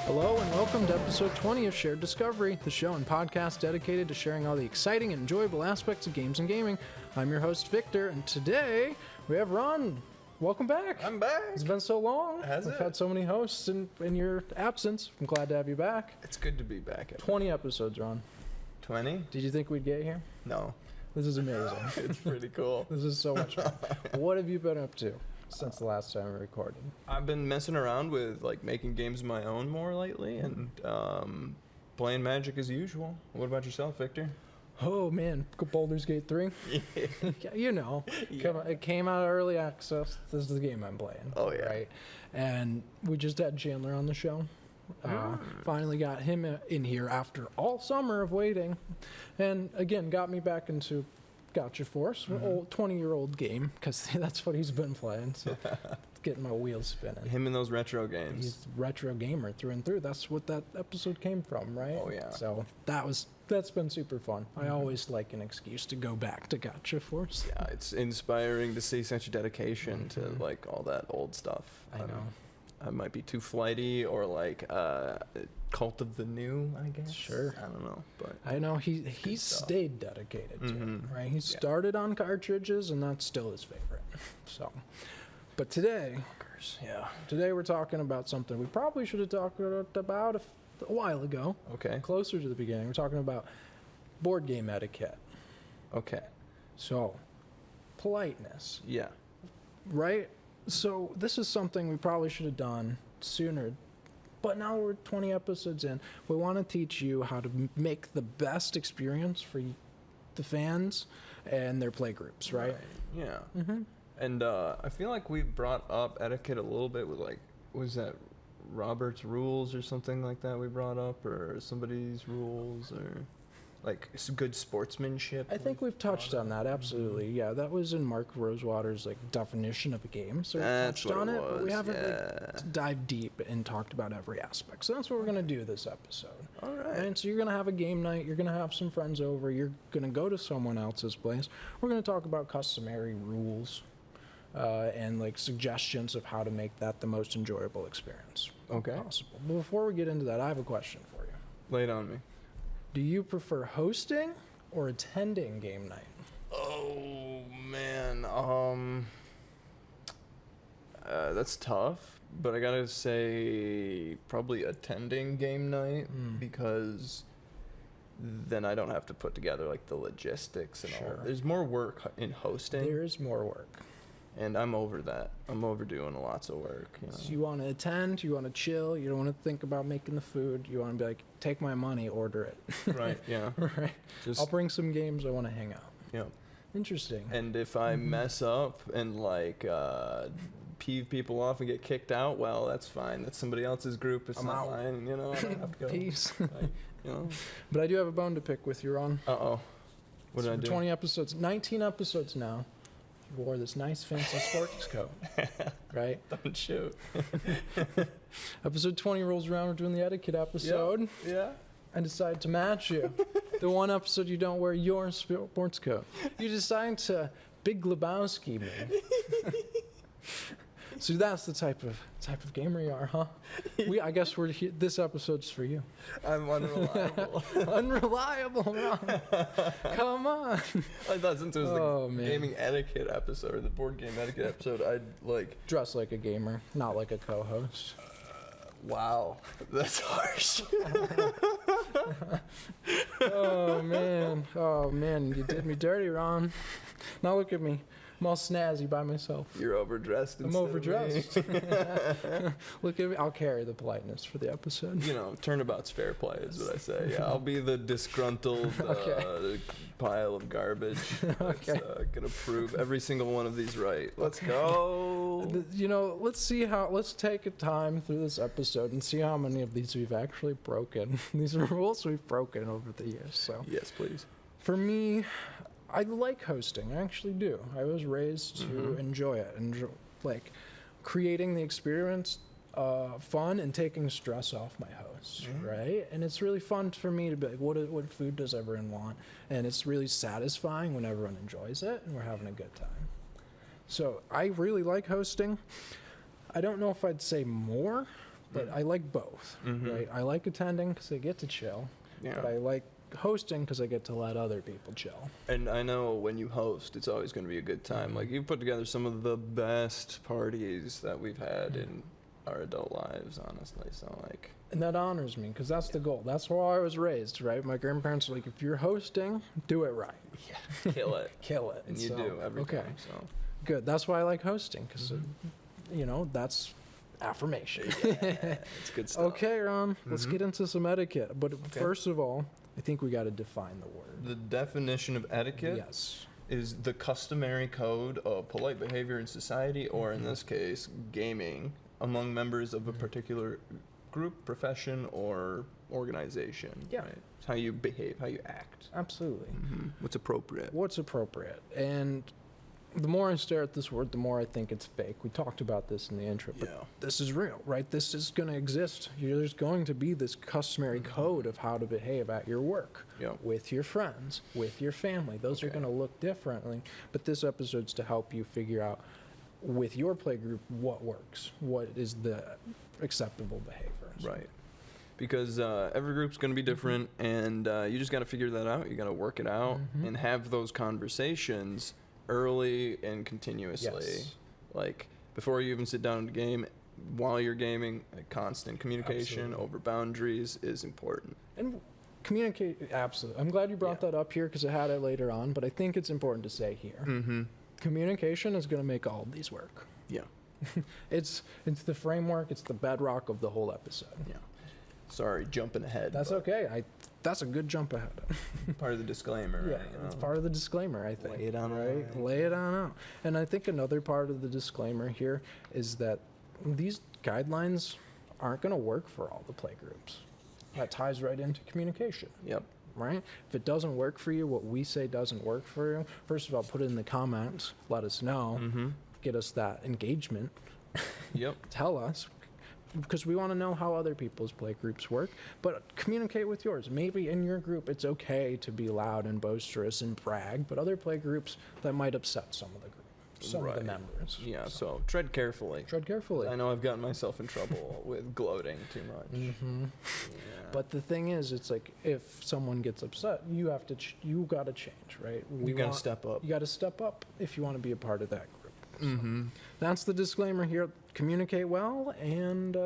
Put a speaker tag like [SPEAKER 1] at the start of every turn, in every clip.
[SPEAKER 1] Hello and welcome to episode 20 of Shared Discovery, the show and podcast dedicated to sharing all the exciting and enjoyable aspects of games and gaming. I'm your host, Victor, and today we have Ron. Welcome back.
[SPEAKER 2] I'm back.
[SPEAKER 1] It's been so long.
[SPEAKER 2] We've
[SPEAKER 1] had so many hosts in your absence. I'm glad to have you back.
[SPEAKER 2] It's good to be back.
[SPEAKER 1] 20 episodes, Ron.
[SPEAKER 2] 20?
[SPEAKER 1] Did you think we'd get here?
[SPEAKER 2] No.
[SPEAKER 1] This is amazing.
[SPEAKER 2] It's pretty cool.
[SPEAKER 1] This is so much fun. What have you been up to since the last time we recorded?
[SPEAKER 2] I've been messing around with making games of my own more lately and playing Magic as usual. What about yourself, Victor?
[SPEAKER 1] Oh man, Baldur's Gate 3.
[SPEAKER 2] Yeah.
[SPEAKER 1] You know, it came out early access. This is the game I'm playing.
[SPEAKER 2] Oh yeah.
[SPEAKER 1] Right. And we just had Chandler on the show. Finally got him in here after all summer of waiting, and again got me back into Gotcha Force, old 20-year-old game, because that's what he's been playing. So getting my wheels spinning.
[SPEAKER 2] Him in those retro games.
[SPEAKER 1] He's a retro gamer through and through. That's what that episode came from, right?
[SPEAKER 2] Oh yeah.
[SPEAKER 1] So that's been super fun. I always like an excuse to go back to Gotcha Force.
[SPEAKER 2] Yeah, it's inspiring to see such a dedication to all that old stuff.
[SPEAKER 1] I know.
[SPEAKER 2] I might be too flighty or Cult of the New, I guess.
[SPEAKER 1] Sure.
[SPEAKER 2] I don't know, but
[SPEAKER 1] I know he stayed dedicated to it, right? He started on cartridges, and that's still his favorite. So, but today we're talking about something we probably should have talked about a while ago.
[SPEAKER 2] Okay.
[SPEAKER 1] Closer to the beginning, we're talking about board game etiquette.
[SPEAKER 2] Okay.
[SPEAKER 1] So, politeness.
[SPEAKER 2] Yeah.
[SPEAKER 1] Right? So this is something we probably should have done sooner, but now we're 20 episodes in. We want to teach you how to make the best experience for the fans and their play groups, right?
[SPEAKER 2] Yeah. And I feel like we brought up etiquette a little bit with was that Robert's rules or something like that we brought up, or somebody's rules, or good sportsmanship.
[SPEAKER 1] I think we've touched on that, absolutely. Yeah, that was in Mark Rosewater's definition of a game, so we touched on it, but we haven't dived deep and talked about every aspect. So that's what we're going to do this episode.
[SPEAKER 2] All right.
[SPEAKER 1] And so you're going to have a game night, you're going to have some friends over, you're going to go to someone else's place. We're going to talk about customary rules and suggestions of how to make that the most enjoyable experience possible. But before we get into that, I have a question for you.
[SPEAKER 2] Lay it on me.
[SPEAKER 1] Do you prefer hosting or attending game night?
[SPEAKER 2] Oh man, that's tough. But I gotta say, probably attending game night because then I don't have to put together the logistics and all. There's more work in hosting.
[SPEAKER 1] There is more work.
[SPEAKER 2] And I'm over that. I'm overdoing lots of work.
[SPEAKER 1] So you want to attend, you want to chill, you don't want to think about making the food, you want to be take my money, order it.
[SPEAKER 2] Right, yeah.
[SPEAKER 1] Right. I'll bring some games, I want to hang out.
[SPEAKER 2] Yeah.
[SPEAKER 1] Interesting.
[SPEAKER 2] And if I mess up and peeve people off and get kicked out, well, that's fine. That's somebody else's group. It's not mine. I don't have to go.
[SPEAKER 1] Peace. But I do have a bone to pick with you, Ron.
[SPEAKER 2] Uh-oh. What did I do?
[SPEAKER 1] 20 episodes, 19 episodes now. Wore this nice fancy sports coat, right?
[SPEAKER 2] Don't shoot.
[SPEAKER 1] Episode 20 rolls around. We're doing the etiquette episode.
[SPEAKER 2] Yep. Yeah.
[SPEAKER 1] I decide to match you. The one episode you don't wear your sports coat. You decide to Big Lebowski me. So that's the type of gamer you are, huh? I guess this episode's for you.
[SPEAKER 2] I'm unreliable.
[SPEAKER 1] Unreliable, Ron. Come on.
[SPEAKER 2] I thought since it was the gaming etiquette episode, or the board game etiquette episode, I'd
[SPEAKER 1] dress like a gamer, not like a co-host.
[SPEAKER 2] Wow, that's harsh.
[SPEAKER 1] Oh man, you did me dirty, Ron. Now look at me. I'm all snazzy by myself.
[SPEAKER 2] You're overdressed.
[SPEAKER 1] I'm overdressed. Look at me. I'll carry the politeness for the episode.
[SPEAKER 2] Turnabout's fair play is what I say. Yeah, I'll be the disgruntled pile of garbage that's gonna prove every single one of these right. Let's go.
[SPEAKER 1] Let's take a time through this episode and see how many of these we've actually broken. These are rules we've broken over the years. So
[SPEAKER 2] yes, please.
[SPEAKER 1] For me, I like hosting. I actually do. I was raised to enjoy it. Creating the experience fun and taking stress off my host, right? And it's really fun for me to be like, what food does everyone want? And it's really satisfying when everyone enjoys it and we're having a good time. So I really like hosting. I don't know if I'd say more, but I like both, right? I like attending because I get to chill, but I like hosting because I get to let other people chill.
[SPEAKER 2] And I know when you host, it's always going to be a good time. Like, you've put together some of the best parties that we've had in our adult lives, honestly. So, like...
[SPEAKER 1] And that honors me because that's the goal. That's how I was raised, right? My grandparents were like, if you're hosting, do it right.
[SPEAKER 2] Yeah, kill it.
[SPEAKER 1] Kill it.
[SPEAKER 2] And you do every time, so...
[SPEAKER 1] Good. That's why I like hosting because, that's affirmation.
[SPEAKER 2] Yeah, it's good stuff.
[SPEAKER 1] Okay, Ron, let's get into some etiquette. But first of all, I think we got to define the word.
[SPEAKER 2] The definition of etiquette is the customary code of polite behavior in society, or in this case, gaming, among members of a particular group, profession, or organization. Yeah. Right? It's how you behave, how you act.
[SPEAKER 1] Absolutely.
[SPEAKER 2] What's appropriate.
[SPEAKER 1] What's appropriate. And the more I stare at this word, the more I think it's fake. We talked about this in the intro, but this is real, right? This is going to exist. There's going to be this customary code of how to behave at your work, with your friends, with your family. Those are going to look differently. But this episode's to help you figure out with your play group what works, what is the acceptable behavior.
[SPEAKER 2] Right. Because every group's going to be different, and you just got to figure that out. You got to work it out and have those conversations early and continuously. Like, before you even sit down to game, while you're gaming, constant communication over boundaries is important.
[SPEAKER 1] And communicate, absolutely. I'm glad you brought that up here because I had it later on, but I think it's important to say here. Communication is going to make all of these work.
[SPEAKER 2] Yeah.
[SPEAKER 1] It's the framework, it's the bedrock of the whole episode.
[SPEAKER 2] Yeah. Sorry, jumping ahead.
[SPEAKER 1] That's okay. That's a good jump ahead.
[SPEAKER 2] Part of the disclaimer.
[SPEAKER 1] Yeah,
[SPEAKER 2] right?
[SPEAKER 1] it's part of the disclaimer, I think.
[SPEAKER 2] Lay it on
[SPEAKER 1] right? Lay it on out. And I think another part of the disclaimer here is that these guidelines aren't going to work for all the play groups. That ties right into communication.
[SPEAKER 2] Yep.
[SPEAKER 1] Right? If it doesn't work for you, what we say doesn't work for you, first of all, put it in the comments. Let us know. Get us that engagement.
[SPEAKER 2] Yep.
[SPEAKER 1] Tell us. Because we want to know how other people's play groups work, but communicate with yours. Maybe in your group it's okay to be loud and boisterous and brag, but other play groups that might upset some of the members.
[SPEAKER 2] Yeah, so tread carefully.
[SPEAKER 1] Tread carefully.
[SPEAKER 2] I know I've gotten myself in trouble with gloating too much. Yeah.
[SPEAKER 1] But the thing is, it's like if someone gets upset, you got to change, right?
[SPEAKER 2] You got to step up.
[SPEAKER 1] You got to step up if you want to be a part of that group. So that's the disclaimer here. Communicate well, and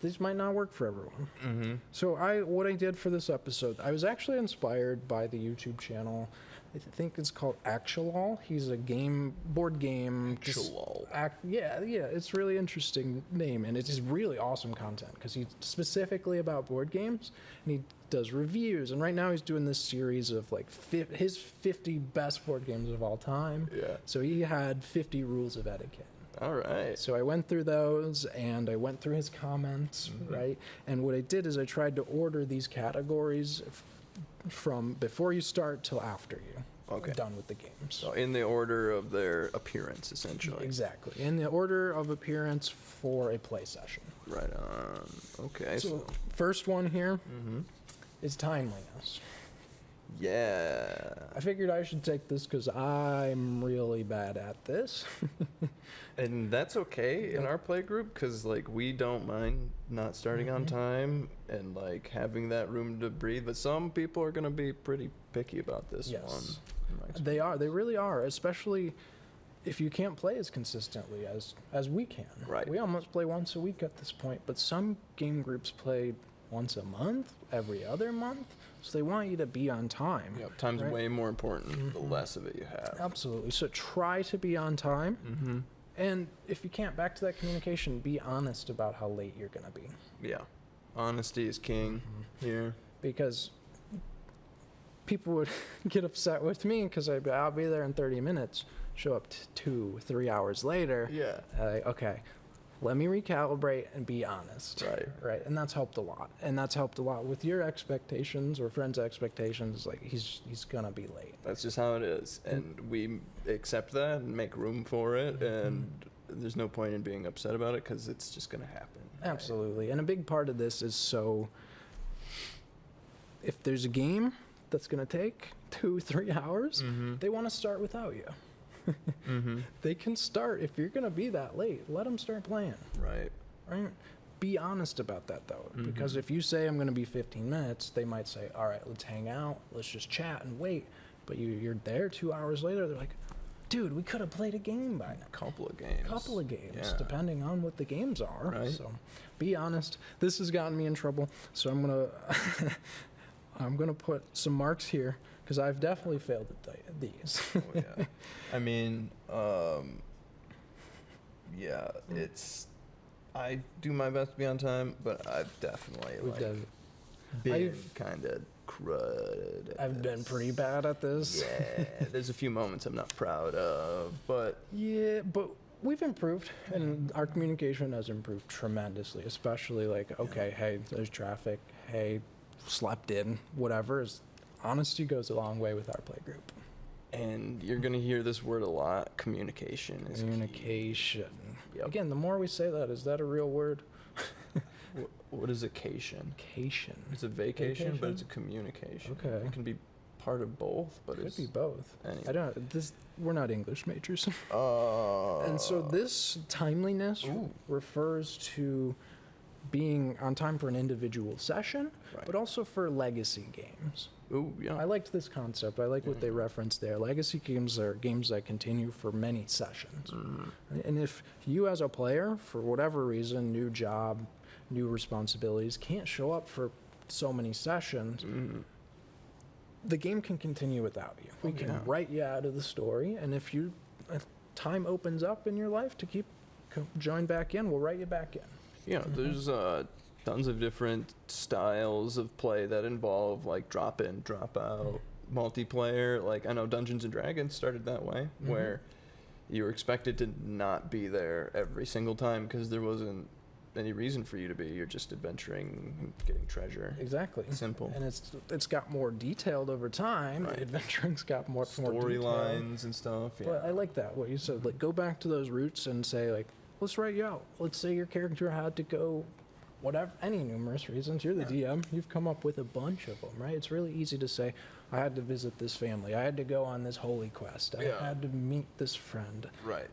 [SPEAKER 1] these might not work for everyone. So what I did for this episode, I was actually inspired by the YouTube channel. I think it's called Actual. He's a board game.
[SPEAKER 2] Actual.
[SPEAKER 1] Yeah, it's really interesting name, and it is really awesome content because he's specifically about board games, and he does reviews. And right now he's doing this series of like his 50 best board games of all time. Yeah. So he had 50 rules of etiquette.
[SPEAKER 2] All right.
[SPEAKER 1] So I went through those, and I went through his comments, right? And what I did is I tried to order these categories from before you start till after you're done with the games.
[SPEAKER 2] So in the order of their appearance, essentially.
[SPEAKER 1] Exactly. In the order of appearance for a play session.
[SPEAKER 2] Right on. Okay.
[SPEAKER 1] So first one here is timeliness.
[SPEAKER 2] Yeah.
[SPEAKER 1] I figured I should take this because I'm really bad at this.
[SPEAKER 2] And that's okay in our play group because, like, we don't mind not starting on time and, like, having that room to breathe. But some people are going to be pretty picky about this one. They
[SPEAKER 1] are. They really are, especially if you can't play as consistently as we can.
[SPEAKER 2] Right.
[SPEAKER 1] We almost play once a week at this point, but some game groups play once a month, every other month. So they want you to be on time.
[SPEAKER 2] Yep, time's way more important the less of it you have.
[SPEAKER 1] Absolutely. So try to be on time. And if you can't, back to that communication, be honest about how late you're going to be.
[SPEAKER 2] Yeah. Honesty is king here.
[SPEAKER 1] Because people would get upset with me because I'll be there in 30 minutes, show up 2-3 hours later. Yeah. Okay. Let me recalibrate and be honest. Right. And that's helped a lot. And that's helped a lot with your expectations or friends' expectations. Like, he's going to be late.
[SPEAKER 2] That's just how it is. And we accept that and make room for it. And there's no point in being upset about it because it's just going to happen.
[SPEAKER 1] Absolutely. And a big part of this is so if there's a game that's going to take 2-3 hours, they want to start without you.
[SPEAKER 2] Mm-hmm.
[SPEAKER 1] They can start if you're going to be that late. Let them start playing.
[SPEAKER 2] Right.
[SPEAKER 1] right? Be honest about that, though, because if you say I'm going to be 15 minutes, they might say, all right, let's hang out, let's just chat and wait. But you're there 2 hours later, they're like, dude, we could have played a game by now.
[SPEAKER 2] Couple of games. Yeah.
[SPEAKER 1] Depending on what the games are.
[SPEAKER 2] Right.
[SPEAKER 1] So be honest. This has gotten me in trouble, so I'm gonna put some marks here because I've definitely failed at these.
[SPEAKER 2] Oh, yeah. I mean, yeah, I do my best to be on time, but I've definitely been kind of crud at
[SPEAKER 1] I've been pretty bad at this.
[SPEAKER 2] Yeah, there's a few moments I'm not proud of, but
[SPEAKER 1] yeah, but we've improved, and our communication has improved tremendously. Especially like, okay, hey, there's traffic. Hey, slept in. Whatever. Honesty goes a long way with our play group.
[SPEAKER 2] And you're gonna hear this word a lot. Communication is
[SPEAKER 1] communication.
[SPEAKER 2] Key. Yep.
[SPEAKER 1] Again, the more we say that, is that a real word?
[SPEAKER 2] What is occasion?
[SPEAKER 1] Vacation.
[SPEAKER 2] It's a vacation, but it's a communication.
[SPEAKER 1] Okay.
[SPEAKER 2] It can be part of both, but
[SPEAKER 1] Could
[SPEAKER 2] it's
[SPEAKER 1] be both.
[SPEAKER 2] Anyway.
[SPEAKER 1] I don't. We're not English majors.
[SPEAKER 2] And
[SPEAKER 1] And so this timeliness refers to being on time for an individual session,
[SPEAKER 2] Right.
[SPEAKER 1] but also for legacy games.
[SPEAKER 2] Ooh, yeah.
[SPEAKER 1] I liked this concept. I like what they referenced there. Legacy games are games that continue for many sessions. And if you as a player, for whatever reason, new job, new responsibilities, can't show up for so many sessions, the game can continue without you. We can write you out of the story, and if time opens up in your life to join back in, we'll write you back in.
[SPEAKER 2] Yeah, there's tons of different styles of play that involve like drop in, drop out, multiplayer. Like I know Dungeons and Dragons started that way, where you were expected to not be there every single time because there wasn't any reason for you to be. You're just adventuring, getting treasure.
[SPEAKER 1] Exactly.
[SPEAKER 2] Simple.
[SPEAKER 1] And it's got more detailed over time.
[SPEAKER 2] Right.
[SPEAKER 1] The adventuring's got more
[SPEAKER 2] storylines and stuff. Yeah.
[SPEAKER 1] But I like that, what you said. Like, go back to those roots and say, like, let's write you out. Let's say your character had to go, whatever, any numerous reasons. You're the DM. You've come up with a bunch of them, right? It's really easy to say, I had to visit this family. I had to go on this holy quest. I had to meet this friend.
[SPEAKER 2] Right.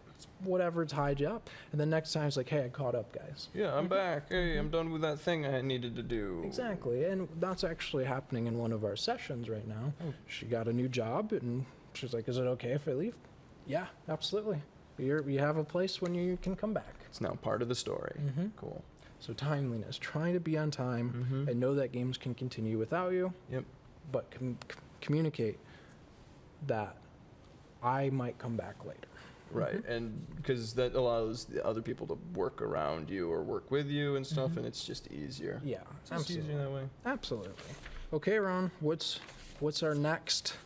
[SPEAKER 1] Whatever tied you up. And then next time it's like, hey, I caught up, guys.
[SPEAKER 2] Yeah, I'm back. Hey, I'm done with that thing I needed to do.
[SPEAKER 1] Exactly. And that's actually happening in one of our sessions right now. She got a new job, and she's like, is it okay if I leave? Yeah, absolutely. You have a place when you can come back.
[SPEAKER 2] It's now part of the story. Cool.
[SPEAKER 1] So timeliness, trying to be on time and know that games can continue without you.
[SPEAKER 2] Yep.
[SPEAKER 1] But communicate that I might come back later.
[SPEAKER 2] Right, and because that allows the other people to work around you or work with you and stuff, and it's just easier.
[SPEAKER 1] Yeah,
[SPEAKER 2] it's just easier that way.
[SPEAKER 1] Absolutely. Okay, Ron, what's our next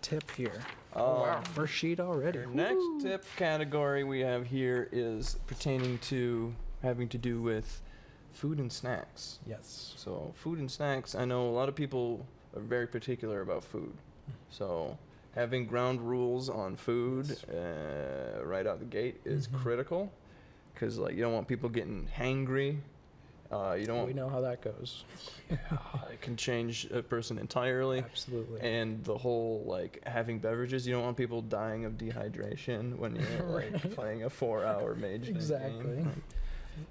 [SPEAKER 1] tip here? Oh, wow, first sheet already.
[SPEAKER 2] Our next tip category we have here is pertaining to having to do with food and snacks.
[SPEAKER 1] Yes.
[SPEAKER 2] So food and snacks, I know a lot of people are very particular about food. So having ground rules on food right out the gate is critical, because like you don't want people getting hangry. You don't.
[SPEAKER 1] We know how that goes.
[SPEAKER 2] It can change a person entirely.
[SPEAKER 1] Absolutely.
[SPEAKER 2] And the whole like having beverages, you don't want people dying of dehydration when you're like playing a 4-hour mage.
[SPEAKER 1] Exactly.
[SPEAKER 2] Game.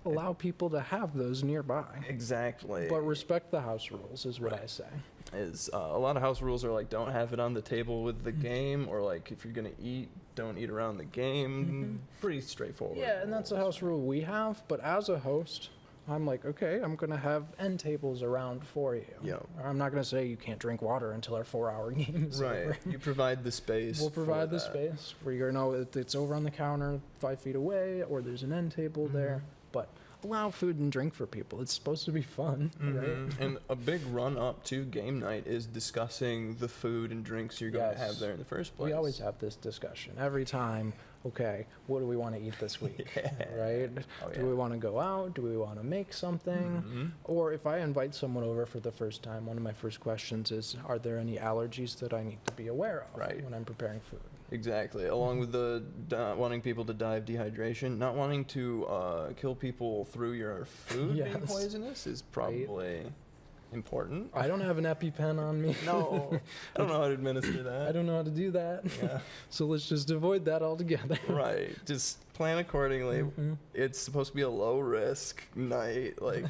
[SPEAKER 1] Allow people to have those nearby.
[SPEAKER 2] Exactly.
[SPEAKER 1] But respect the house rules is what I say.
[SPEAKER 2] Is a lot of house rules are like don't have it on the table with the game, or like if you're gonna eat, don't eat around the game. Pretty straightforward.
[SPEAKER 1] Yeah, and that's a house rule we have. But as a host, I'm like, okay, I'm going to have end tables around for you.
[SPEAKER 2] Yeah.
[SPEAKER 1] I'm not going to say you can't drink water until our 4-hour game is
[SPEAKER 2] right.
[SPEAKER 1] over.
[SPEAKER 2] You provide the space.
[SPEAKER 1] We'll provide the space where you're going to know it's over on the counter 5 feet away, or there's an end table there. But allow food and drink for people. It's supposed to be fun, right?
[SPEAKER 2] And a big run up to game night is discussing the food and drinks you're going to have there in the first place.
[SPEAKER 1] We always have this discussion every time. Okay, what do we want to eat this week, right? Do we want to go out? Do we want to make something? Or if I invite someone over for the first time, one of my first questions is, are there any allergies that I need to be aware of when I'm preparing food?
[SPEAKER 2] Exactly. Along with the wanting people to die of dehydration, not wanting to kill people through your food being poisonous is probably important.
[SPEAKER 1] I don't have an EpiPen on me.
[SPEAKER 2] No, I don't know how to administer that.
[SPEAKER 1] I don't know how to do that.
[SPEAKER 2] Yeah.
[SPEAKER 1] So let's just avoid that altogether.
[SPEAKER 2] Right. Just plan accordingly.
[SPEAKER 1] Mhm.
[SPEAKER 2] It's supposed to be a low risk night. Like,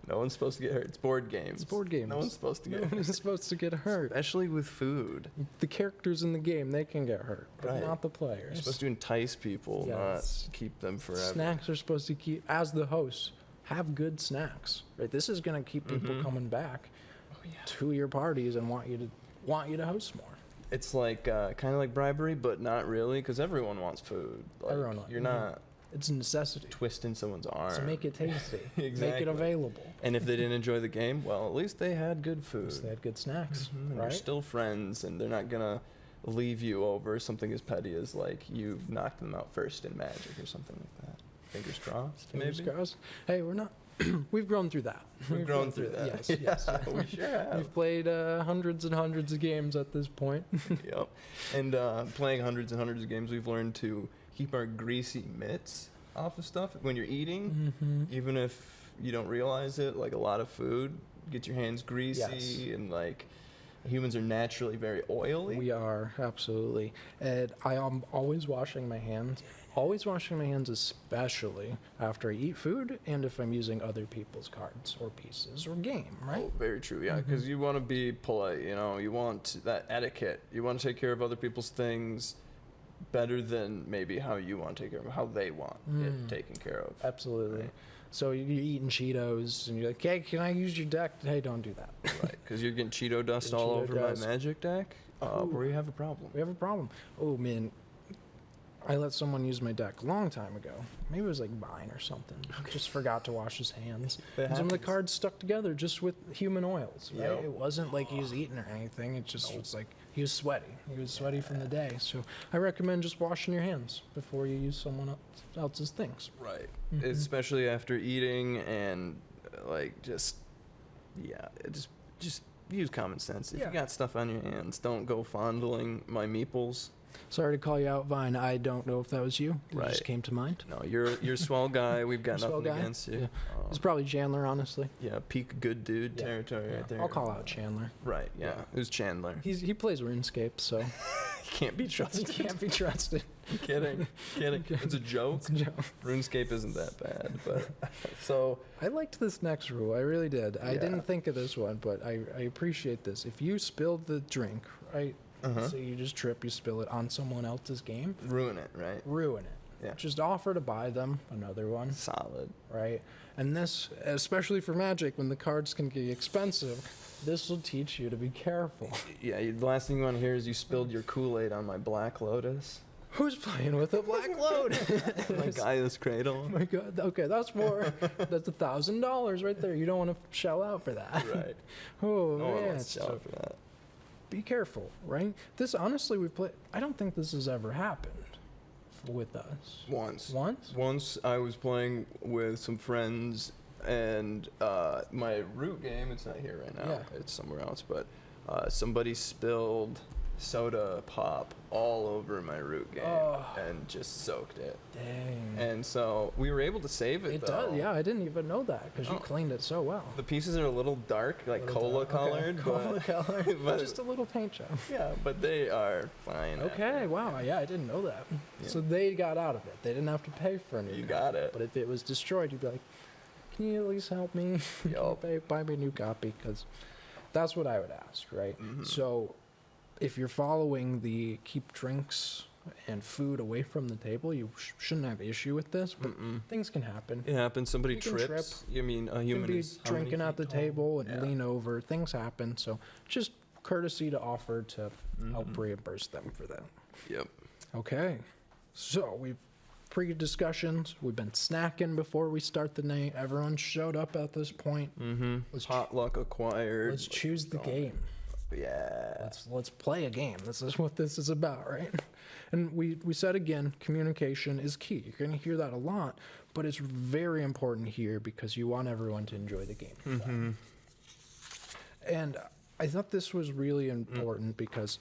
[SPEAKER 2] no one's supposed to get hurt. It's board games.
[SPEAKER 1] It's board games.
[SPEAKER 2] No one's supposed to
[SPEAKER 1] No
[SPEAKER 2] get
[SPEAKER 1] one
[SPEAKER 2] hurt.
[SPEAKER 1] is supposed to get hurt.
[SPEAKER 2] Especially with food.
[SPEAKER 1] The characters in the game, they can get hurt, but
[SPEAKER 2] Right.
[SPEAKER 1] not the
[SPEAKER 2] You're
[SPEAKER 1] players.
[SPEAKER 2] supposed to entice people,
[SPEAKER 1] Yes.
[SPEAKER 2] not keep them forever.
[SPEAKER 1] Snacks are supposed to keep, as the host, have good snacks. Right? This is going to keep people
[SPEAKER 2] Mhm.
[SPEAKER 1] coming back
[SPEAKER 2] Oh, yeah.
[SPEAKER 1] to your parties and want you to host more.
[SPEAKER 2] It's like kind of like bribery, but not really, because everyone wants food. Like,
[SPEAKER 1] Everyone wants-
[SPEAKER 2] You're
[SPEAKER 1] mhm.
[SPEAKER 2] not
[SPEAKER 1] It's a necessity.
[SPEAKER 2] twisting someone's arm.
[SPEAKER 1] So make it tasty. Make
[SPEAKER 2] Exactly.
[SPEAKER 1] it available.
[SPEAKER 2] And if they didn't enjoy the game, well, at least they had good food.
[SPEAKER 1] So they had good snacks,
[SPEAKER 2] Mhm, and
[SPEAKER 1] right?
[SPEAKER 2] They're still friends, and they're not gonna leave you over something as petty as like you knocked them out first in Magic or something like that. Fingers crossed,
[SPEAKER 1] Fingers
[SPEAKER 2] maybe.
[SPEAKER 1] crossed. Hey, we're not. We've grown through that.
[SPEAKER 2] We've grown through that.
[SPEAKER 1] Yes, yes.
[SPEAKER 2] Yeah, we sure have.
[SPEAKER 1] We've played hundreds and hundreds of games at this point.
[SPEAKER 2] Yep. And playing hundreds and hundreds of games, we've learned to keep our greasy mitts off of stuff when you're eating,
[SPEAKER 1] Mm-hmm.
[SPEAKER 2] even if you don't realize it. Like a lot of food, get your hands greasy, and like humans are naturally very oily.
[SPEAKER 1] We are, absolutely. And I am always washing my hands. Always washing my hands, especially after I eat food and if I'm using other people's cards or pieces or game, right?
[SPEAKER 2] Oh, very true. Yeah, because you want to be polite. You know, you want that etiquette. You want to take care of other people's things better than maybe how you want to take care of how they want it taken care of.
[SPEAKER 1] Absolutely.
[SPEAKER 2] Right.
[SPEAKER 1] So you're eating Cheetos and you're like, hey, can I use your deck? Hey, don't do that.
[SPEAKER 2] Right, because you're getting Cheeto dust
[SPEAKER 1] Getting
[SPEAKER 2] all
[SPEAKER 1] Cheeto
[SPEAKER 2] over
[SPEAKER 1] dust.
[SPEAKER 2] my Magic deck.
[SPEAKER 1] Ooh.
[SPEAKER 2] We have a problem.
[SPEAKER 1] We have a problem. Oh, man. I let someone use my deck a long time ago. Maybe it was like mine or something. Just forgot to wash his hands.
[SPEAKER 2] That
[SPEAKER 1] And some of the
[SPEAKER 2] happens.
[SPEAKER 1] cards stuck together just with human oils, right?
[SPEAKER 2] Yep.
[SPEAKER 1] It wasn't like he was eating or anything. It just was like he was sweaty. He was sweaty from the day. So I recommend just washing your hands before you use someone else's things.
[SPEAKER 2] Right.
[SPEAKER 1] Mhm.
[SPEAKER 2] Especially after eating and like just just use common sense. If
[SPEAKER 1] Yeah.
[SPEAKER 2] you got stuff on your hands, don't go fondling my meeples.
[SPEAKER 1] Sorry to call you out, Vine. I don't know if that was you. It
[SPEAKER 2] Right.
[SPEAKER 1] just came to mind.
[SPEAKER 2] No, you're a swell guy. We've got
[SPEAKER 1] Swell
[SPEAKER 2] nothing
[SPEAKER 1] guy?
[SPEAKER 2] against you.
[SPEAKER 1] Yeah. It's probably Chandler, honestly.
[SPEAKER 2] Yeah, peak good dude
[SPEAKER 1] Yeah.
[SPEAKER 2] territory
[SPEAKER 1] Yeah.
[SPEAKER 2] right there.
[SPEAKER 1] I'll call out Chandler.
[SPEAKER 2] Right, yeah.
[SPEAKER 1] Yeah.
[SPEAKER 2] Who's Chandler?
[SPEAKER 1] He plays RuneScape, so
[SPEAKER 2] He can't be
[SPEAKER 1] he
[SPEAKER 2] trusted.
[SPEAKER 1] can't be trusted.
[SPEAKER 2] Kidding. It's a joke.
[SPEAKER 1] It's a joke.
[SPEAKER 2] RuneScape isn't that bad, but so
[SPEAKER 1] I liked this next rule. I really did. I
[SPEAKER 2] Yeah.
[SPEAKER 1] didn't think of this one, but I appreciate this. If you spilled the drink, right? So you just trip, you spill it on someone else's game,
[SPEAKER 2] ruin it, right?
[SPEAKER 1] ruin it.
[SPEAKER 2] Yeah.
[SPEAKER 1] Just offer to buy them another one,
[SPEAKER 2] Solid.
[SPEAKER 1] right? And this, especially for Magic, when the cards can get expensive, this will teach you to be careful.
[SPEAKER 2] Yeah, the last thing you want to hear is you spilled your Kool-Aid on my Black Lotus.
[SPEAKER 1] Who's playing with a black load?
[SPEAKER 2] My Gaia's Cradle.
[SPEAKER 1] Oh my God. Okay, that's more. That's $1,000 right there. You don't want to shell out for that.
[SPEAKER 2] Right.
[SPEAKER 1] Oh
[SPEAKER 2] No one
[SPEAKER 1] man.
[SPEAKER 2] wants to
[SPEAKER 1] So
[SPEAKER 2] sell for that.
[SPEAKER 1] be careful, right? This honestly, we play. I don't think this has ever happened with us.
[SPEAKER 2] Once.
[SPEAKER 1] Once?
[SPEAKER 2] I was playing with some friends, and my root game, it's not here right now,
[SPEAKER 1] Yeah.
[SPEAKER 2] it's somewhere else, but somebody spilled soda pop all over my root game
[SPEAKER 1] Oh.
[SPEAKER 2] and just soaked it.
[SPEAKER 1] Dang.
[SPEAKER 2] And so we were able to save it,
[SPEAKER 1] It
[SPEAKER 2] though.
[SPEAKER 1] does. Yeah, I didn't even know that because you
[SPEAKER 2] Oh.
[SPEAKER 1] cleaned it so well.
[SPEAKER 2] The pieces are a little dark, like
[SPEAKER 1] Little
[SPEAKER 2] cola
[SPEAKER 1] dark.
[SPEAKER 2] colored,
[SPEAKER 1] Okay. Cola
[SPEAKER 2] but,
[SPEAKER 1] colored.
[SPEAKER 2] but
[SPEAKER 1] Just a little paint job.
[SPEAKER 2] yeah, but they are fine.
[SPEAKER 1] Okay.
[SPEAKER 2] after.
[SPEAKER 1] Wow. Yeah, I didn't know that.
[SPEAKER 2] Yeah.
[SPEAKER 1] So they got out of it. They didn't have to pay for a new
[SPEAKER 2] You
[SPEAKER 1] copy.
[SPEAKER 2] got it.
[SPEAKER 1] But if it was destroyed, you'd be like, "Can you at least help me? Can you
[SPEAKER 2] Yup.
[SPEAKER 1] buy me a new copy?" Because that's what I would ask, right?
[SPEAKER 2] Mhm.
[SPEAKER 1] So, if you're following the keep drinks and food away from the table, you shouldn't have issue with this. But
[SPEAKER 2] Mm-mm.
[SPEAKER 1] things can happen.
[SPEAKER 2] It happens. Somebody
[SPEAKER 1] You can
[SPEAKER 2] trips. You mean a
[SPEAKER 1] You
[SPEAKER 2] human
[SPEAKER 1] can be
[SPEAKER 2] is how many
[SPEAKER 1] drinking at the
[SPEAKER 2] feet tall?
[SPEAKER 1] table and
[SPEAKER 2] Yeah.
[SPEAKER 1] lean over. Things happen. So, just courtesy to offer to help
[SPEAKER 2] Mhm.
[SPEAKER 1] reimburse them for that.
[SPEAKER 2] Yep.
[SPEAKER 1] Okay. So we've pre-discussions. We've been snacking before we start the night. Everyone showed up at this point.
[SPEAKER 2] Mm-hmm.
[SPEAKER 1] Let's
[SPEAKER 2] Potluck acquired.
[SPEAKER 1] Let's choose the
[SPEAKER 2] going.
[SPEAKER 1] game.
[SPEAKER 2] Yeah.
[SPEAKER 1] Let's play a game. This is what this is about, right? And we said again, communication is key. You're going to hear that a lot, but it's very important here because you want everyone to enjoy the game.
[SPEAKER 2] Mm-hmm.
[SPEAKER 1] And I thought this was really important because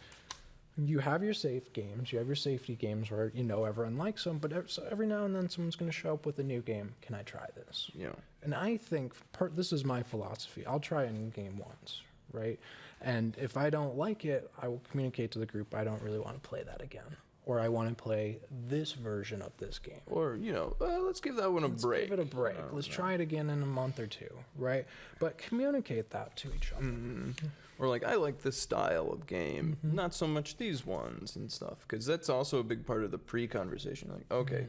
[SPEAKER 1] you have your safe games, you have your safety games where you know everyone likes them, but every now and then someone's going to show up with a new game. Can I try this?
[SPEAKER 2] Yeah.
[SPEAKER 1] And I think this is my philosophy. I'll try a new game once, right? And if I don't like it, I will communicate to the group I don't really want to play that again, or I want to play this version of this game.
[SPEAKER 2] Or, let's give that one a break.
[SPEAKER 1] Give it a break. Let's try it again in a month or two, right? But communicate that to each other.
[SPEAKER 2] Mm-hmm. Or like, I like this style of game, not so much these ones and stuff. Because that's also a big part of the pre-conversation. Like, okay,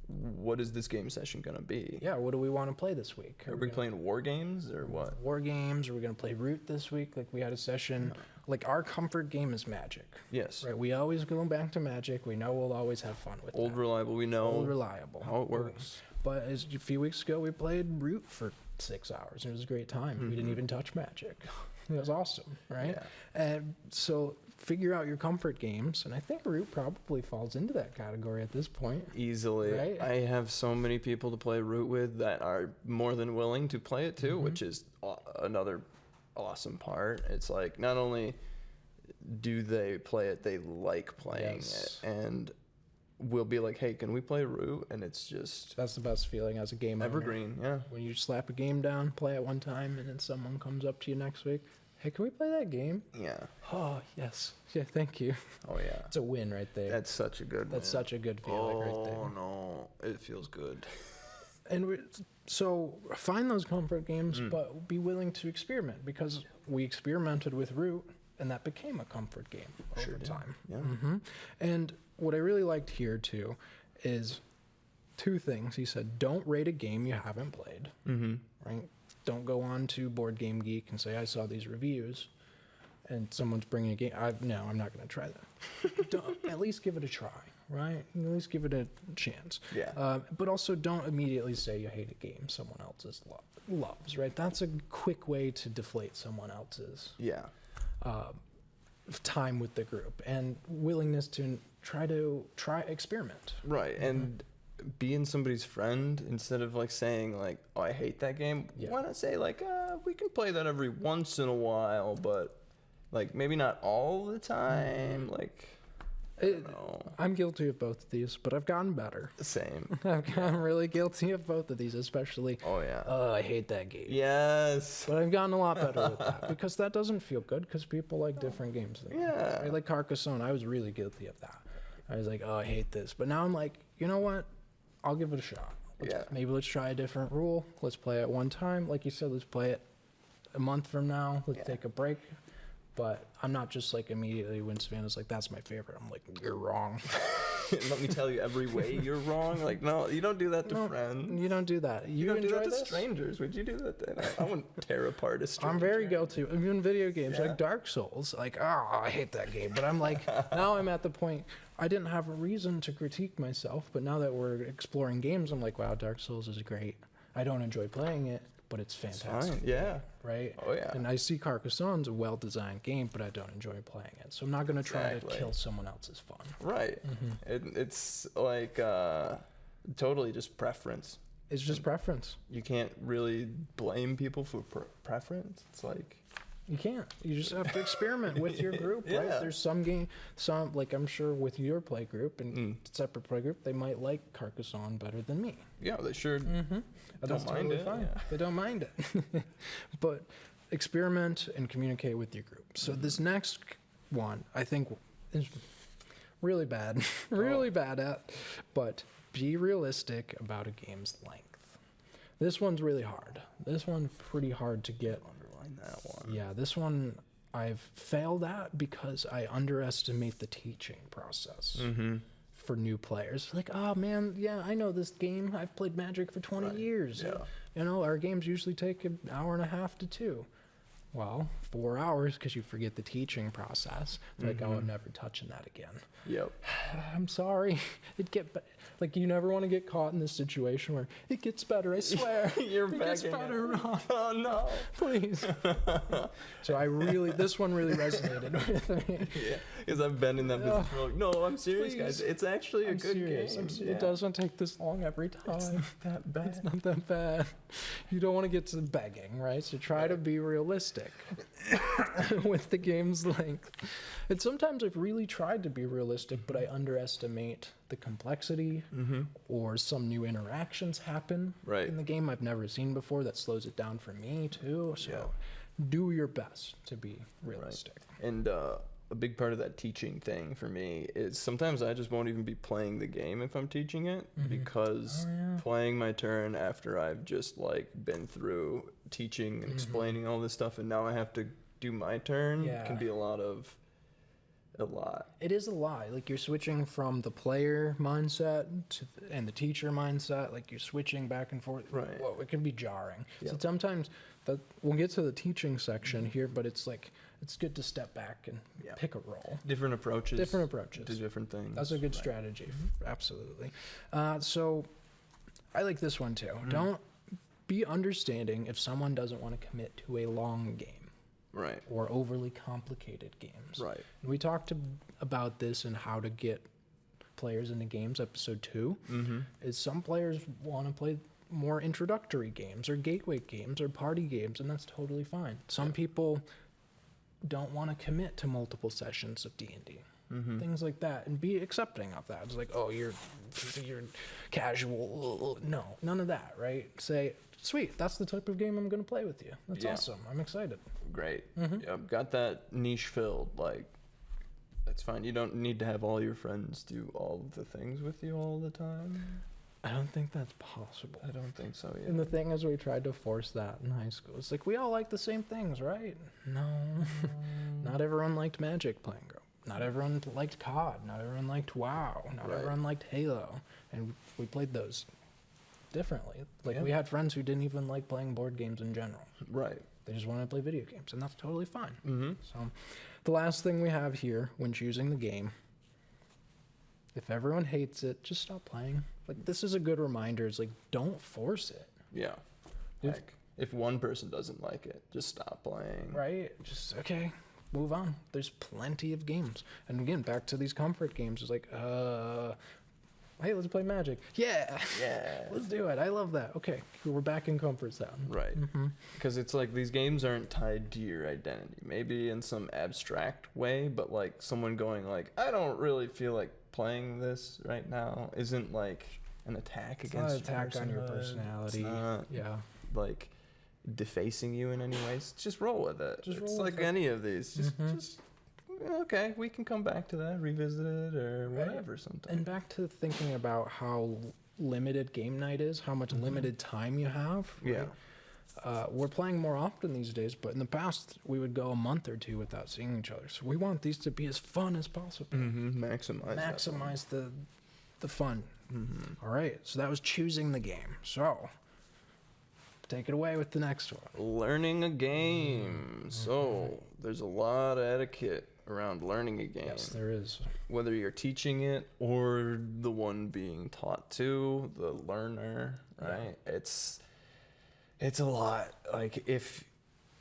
[SPEAKER 2] what is this game session going to be?
[SPEAKER 1] Yeah, what do we want to play this week?
[SPEAKER 2] Are we playing war games or what?
[SPEAKER 1] War games? Are we going to play Root this week? Like, we had a session. Like, our comfort game is Magic.
[SPEAKER 2] Yes.
[SPEAKER 1] Right, we always go back to Magic. We know we'll always have fun with
[SPEAKER 2] Old
[SPEAKER 1] that.
[SPEAKER 2] Reliable, we know.
[SPEAKER 1] Old Reliable.
[SPEAKER 2] How it works.
[SPEAKER 1] But a few weeks ago, we played Root for 6 hours. And it was a great time. We didn't even touch Magic. It was awesome, right?
[SPEAKER 2] Yeah.
[SPEAKER 1] And so figure out your comfort games. And I think Root probably falls into that category at this point.
[SPEAKER 2] Easily.
[SPEAKER 1] Right?
[SPEAKER 2] I have so many people to play Root with that are more than willing to play it too, which is another awesome part. It's like, not only do they play it, they like playing it. And we'll be like, hey, can we play Root? And it's just
[SPEAKER 1] That's the best feeling as a game owner.
[SPEAKER 2] evergreen. Yeah.
[SPEAKER 1] When you slap a game down, play it one time, and then someone comes up to you next week. Hey, can we play that game?
[SPEAKER 2] Yeah.
[SPEAKER 1] Oh, yes. Yeah, thank you.
[SPEAKER 2] Oh, yeah.
[SPEAKER 1] It's a win right there.
[SPEAKER 2] That's such a good
[SPEAKER 1] That's
[SPEAKER 2] win.
[SPEAKER 1] such a good feeling right there.
[SPEAKER 2] Oh, no. It feels good.
[SPEAKER 1] And so find those comfort games, but be willing to experiment, because we experimented with Root, and that became a comfort game over time.
[SPEAKER 2] Yeah.
[SPEAKER 1] And what I really liked here, too, is 2 things. He said, don't rate a game you haven't played, right? Don't go on to Board Game Geek and say, I saw these reviews, and someone's bringing a game. No, I'm not going to try that. At least give it a try, right? At least give it a chance.
[SPEAKER 2] Yeah.
[SPEAKER 1] But also don't immediately say you hate a game someone else's loves, right? That's a quick way to deflate someone else's time with the group and willingness to try experiment.
[SPEAKER 2] Right. And being somebody's friend instead of like saying like, oh, I hate that game.
[SPEAKER 1] Yeah.
[SPEAKER 2] Why not say like, we can play that every once in a while, but like maybe not all the time. Like, I don't know.
[SPEAKER 1] I'm guilty of both of these, but I've gotten better.
[SPEAKER 2] Same.
[SPEAKER 1] I'm really guilty of both of these, especially.
[SPEAKER 2] Oh yeah.
[SPEAKER 1] I hate that game.
[SPEAKER 2] Yes.
[SPEAKER 1] But I've gotten a lot better with that, because that doesn't feel good, because people like different games than me.
[SPEAKER 2] Yeah.
[SPEAKER 1] Right? Like Carcassonne, I was really guilty of that. I was like, oh, I hate this. But now I'm like, you know what? I'll give it a shot. Maybe let's try a different rule. Let's play it one time. Like you said, let's play it a month from now. Let's take a break. But I'm not just like immediately when Savannah's like, that's my favorite. I'm like, you're wrong.
[SPEAKER 2] Let me tell you every way you're wrong. Like, no, you don't do that to friends.
[SPEAKER 1] You don't do that.
[SPEAKER 2] You don't do
[SPEAKER 1] enjoy
[SPEAKER 2] that to
[SPEAKER 1] this?
[SPEAKER 2] strangers. Would you do that to I wouldn't tear apart a stranger.
[SPEAKER 1] I'm very guilty. Even video games like Dark Souls. Like, I hate that game. But I'm like, now I'm at the point, I didn't have a reason to critique myself. But now that we're exploring games, I'm like, wow, Dark Souls is great. I don't enjoy playing it, but it's fantastic.
[SPEAKER 2] Fine. Yeah.
[SPEAKER 1] Right?
[SPEAKER 2] Oh, yeah.
[SPEAKER 1] And I see Carcassonne's a well-designed game, but I don't enjoy playing it. So I'm not going to try to kill someone else's fun.
[SPEAKER 2] Right. It's like totally just preference.
[SPEAKER 1] It's just preference.
[SPEAKER 2] You can't really blame people for preference. It's like...
[SPEAKER 1] You can't. You just have to experiment with your group, right? There's some like I'm sure with your play group and separate play group, they might like Carcassonne better than me.
[SPEAKER 2] Yeah, they sure
[SPEAKER 1] That's
[SPEAKER 2] don't mind
[SPEAKER 1] totally
[SPEAKER 2] it.
[SPEAKER 1] fine.
[SPEAKER 2] Yeah.
[SPEAKER 1] They don't mind it. But experiment and communicate with your group. So this next one, I think, is really bad, really bad at, but be realistic about a game's length. This one's really hard. This one's pretty hard to get.
[SPEAKER 2] Underline that one.
[SPEAKER 1] Yeah, this one I've failed at because I underestimate the teaching process for new players. Like, oh man, yeah, I know this game. I've played Magic for 20 years.
[SPEAKER 2] Yeah.
[SPEAKER 1] You know, our games usually take an hour and a half to 2. Well, 4 hours because you forget the teaching process. Like, oh, I'm never touching that again.
[SPEAKER 2] Yep.
[SPEAKER 1] I'm sorry. Like, you never want to get caught in this situation where it gets better, I swear.
[SPEAKER 2] You're
[SPEAKER 1] it gets
[SPEAKER 2] begging
[SPEAKER 1] better,
[SPEAKER 2] it.
[SPEAKER 1] Ron.
[SPEAKER 2] Oh no.
[SPEAKER 1] Please. So this one really resonated with me.
[SPEAKER 2] Yeah, because I've been in that position. Like, no, I'm serious,
[SPEAKER 1] Please.
[SPEAKER 2] guys. It's actually a good
[SPEAKER 1] serious.
[SPEAKER 2] game.
[SPEAKER 1] It doesn't take this long every time.
[SPEAKER 2] It's not that bad.
[SPEAKER 1] It's not that bad. You don't want to get to the begging, right? So try to be realistic. realistic with the game's length. And sometimes I've really tried to be realistic, but I underestimate the complexity, or some new interactions happen in the game I've never seen before that slows it down for me too. So do your best to be realistic.
[SPEAKER 2] And a big part of that teaching thing for me is sometimes I just won't even be playing the game if I'm teaching it, because playing my turn after I've just like been through teaching and explaining all this stuff, and now I have to do my turn can be a lot.
[SPEAKER 1] It is a lot. Like, you're switching from the player mindset and the teacher mindset. Like, you're switching back and forth.
[SPEAKER 2] Right.
[SPEAKER 1] Whoa, it can be jarring. So sometimes we'll get to the teaching section here, but it's like, it's good to step back and pick a role.
[SPEAKER 2] Different approaches to different things.
[SPEAKER 1] That's a good strategy. Absolutely. So I like this one too. Don't be understanding if someone doesn't want to commit to a long game.
[SPEAKER 2] Right.
[SPEAKER 1] Or overly complicated games.
[SPEAKER 2] Right.
[SPEAKER 1] And we talked about this and how to get players into games, episode 2. Is some players want to play more introductory games or gateway games or party games, and that's totally fine. Some people don't want to commit to multiple sessions of D&D. Things like that, and be accepting of that. It's like, oh, you're casual. No, none of that, right? Say, sweet, that's the type of game I'm going to play with you. That's awesome. I'm excited.
[SPEAKER 2] Great. Got that niche filled. Like, that's fine. You don't need to have all your friends do all of the things with you all the time.
[SPEAKER 1] I don't think that's possible.
[SPEAKER 2] I don't think so, yeah.
[SPEAKER 1] And the thing is, we tried to force that in high school. It's like, we all like the same things, right? No. Not everyone liked Magic playing group. Not everyone liked COD. Not everyone liked WoW. Not everyone liked Halo. And we played those differently. Like, we had friends who didn't even like playing board games in general.
[SPEAKER 2] Right.
[SPEAKER 1] They just wanted to play video games, and that's totally fine. So the last thing we have here when choosing the game, if everyone hates it, just stop playing. Like, this is a good reminder. It's like, don't force it.
[SPEAKER 2] Yeah. Heck, if one person doesn't like it, just stop playing.
[SPEAKER 1] Right? Just, okay, move on. There's plenty of games. And again, back to these comfort games. It's like, hey, let's play Magic. Yeah. Let's do it. I love that. Okay, we're back in comfort zone.
[SPEAKER 2] Right. Because it's like, these games aren't tied to your identity. Maybe in some abstract way, but like someone going like, I don't really feel like playing this right now, isn't like an attack against
[SPEAKER 1] your attack on your personality.
[SPEAKER 2] It's not like defacing you in any ways. Just roll with it. It's like any of these. Just okay, we can come back to that, revisit it, or whatever sometime.
[SPEAKER 1] And back to thinking about how limited game night is, how much limited time you have. Right? We're playing more often these days, but in the past, we would go a month or two without seeing each other. So we want these to be as fun as possible. Maximize the fun. All right, so that was choosing the game. So take it away with the next one.
[SPEAKER 2] Learning a game. So there's a lot of etiquette around learning a game.
[SPEAKER 1] Yes, there is.
[SPEAKER 2] Whether you're teaching it or the one being taught to, the learner, right? It's a lot. Like, if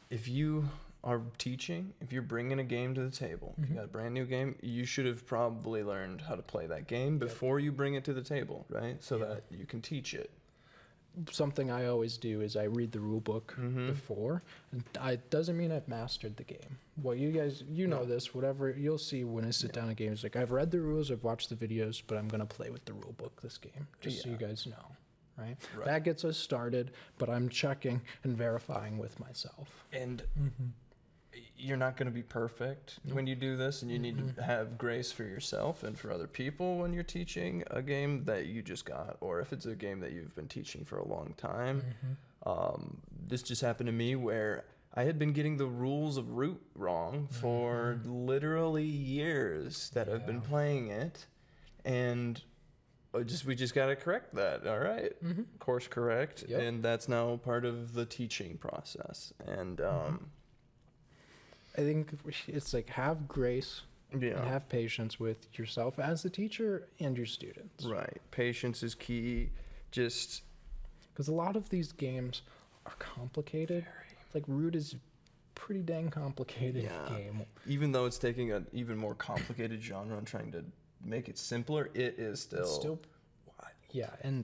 [SPEAKER 2] you are teaching, if you're bringing a game to the table, if you got a brand new game, you should have probably learned how to play that game before you bring it to the table, right? So that you can teach it.
[SPEAKER 1] Something I always do is I read the rule book before. And it doesn't mean I've mastered the game. Well, you guys, know this, whatever, you'll see when I sit down at games, like, I've read the rules, I've watched the videos, but I'm going to play with the rule book this game, just so you guys know. Right? That gets us started, but I'm checking and verifying with myself.
[SPEAKER 2] And you're not going to be perfect when you do this, and you need to have grace for yourself and for other people when you're teaching a game that you just got, or if it's a game that you've been teaching for a long time. This just happened to me where I had been getting the rules of Root wrong for literally years that I've been playing it, and we just got to correct that. All right. Course correct. And that's now part of the teaching process. And
[SPEAKER 1] I think it's like, have grace and have patience with yourself as the teacher and your students.
[SPEAKER 2] Right. Patience is key. Just
[SPEAKER 1] because a lot of these games are complicated. Like, Root is pretty dang complicated game.
[SPEAKER 2] Even though it's taking an even more complicated genre and trying to make it simpler, it is still
[SPEAKER 1] and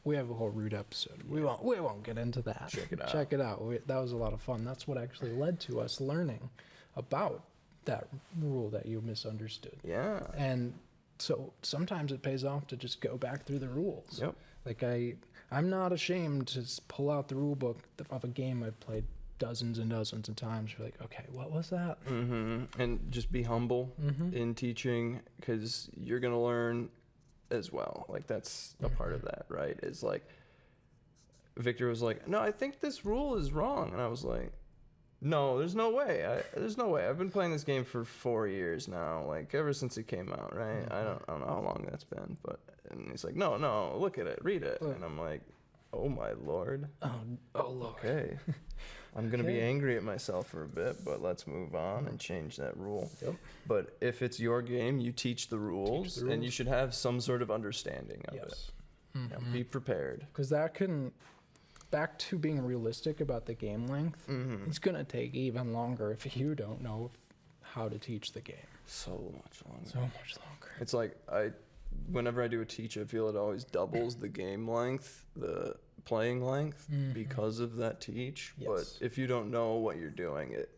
[SPEAKER 1] We have a whole Root episode. We won't get into that.
[SPEAKER 2] Check it out.
[SPEAKER 1] Check it out. That was a lot of fun. That's what actually led to us learning about that rule that you misunderstood.
[SPEAKER 2] Yeah.
[SPEAKER 1] And so sometimes it pays off to just go back through the rules.
[SPEAKER 2] Yep.
[SPEAKER 1] Like I'm not ashamed to pull out the rule book of a game I've played dozens and dozens of times. You're like, okay, what was that?
[SPEAKER 2] Mm-hmm. And just be humble in teaching, because you're going to learn as well. Like, that's a part of that, right? Is like, Victor was like, no, I think this rule is wrong. And I was like, no, there's no way. There's no way. I've been playing this game for 4 years now, like ever since it came out, right? I don't know how long that's been, but, and he's like, no, look at it, read it. And I'm like, oh my Lord.
[SPEAKER 1] Oh Lord.
[SPEAKER 2] Okay. I'm going to be angry at myself for a bit, but let's move on and change that rule.
[SPEAKER 1] Yep.
[SPEAKER 2] But if it's your game, you teach the rules, and you should have some sort of understanding of it. Yeah, be prepared.
[SPEAKER 1] Because that can, back to being realistic about the game length, it's going to take even longer if you don't know how to teach the game.
[SPEAKER 2] So much longer.
[SPEAKER 1] So much longer.
[SPEAKER 2] It's like, whenever I do a teach, I feel it always doubles the game length, the playing length, because of that teach.
[SPEAKER 1] Yes.
[SPEAKER 2] But if you don't know what you're doing, it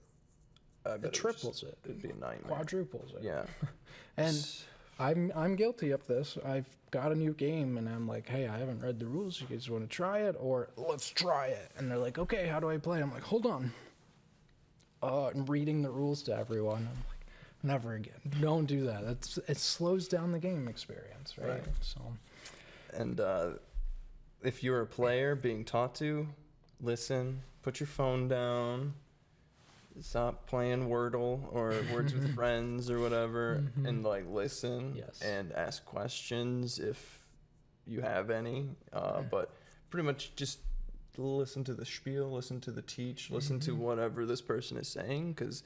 [SPEAKER 1] triples it.
[SPEAKER 2] It'd be a nightmare.
[SPEAKER 1] Quadruples it.
[SPEAKER 2] Yeah.
[SPEAKER 1] And I'm guilty of this. I've got a new game and I'm like, hey, I haven't read the rules. You guys want to try it? Or let's try it. And they're like, okay, how do I play? I'm like, hold on. I'm reading the rules to everyone. I'm like, never again. Don't do that. It slows down the game experience, right? So.
[SPEAKER 2] And if you're a player being taught to, listen, put your phone down, stop playing Wordle or Words with Friends or whatever, and like listen and ask questions if you have any. But pretty much just listen to the spiel, listen to the teach, listen to whatever this person is saying, because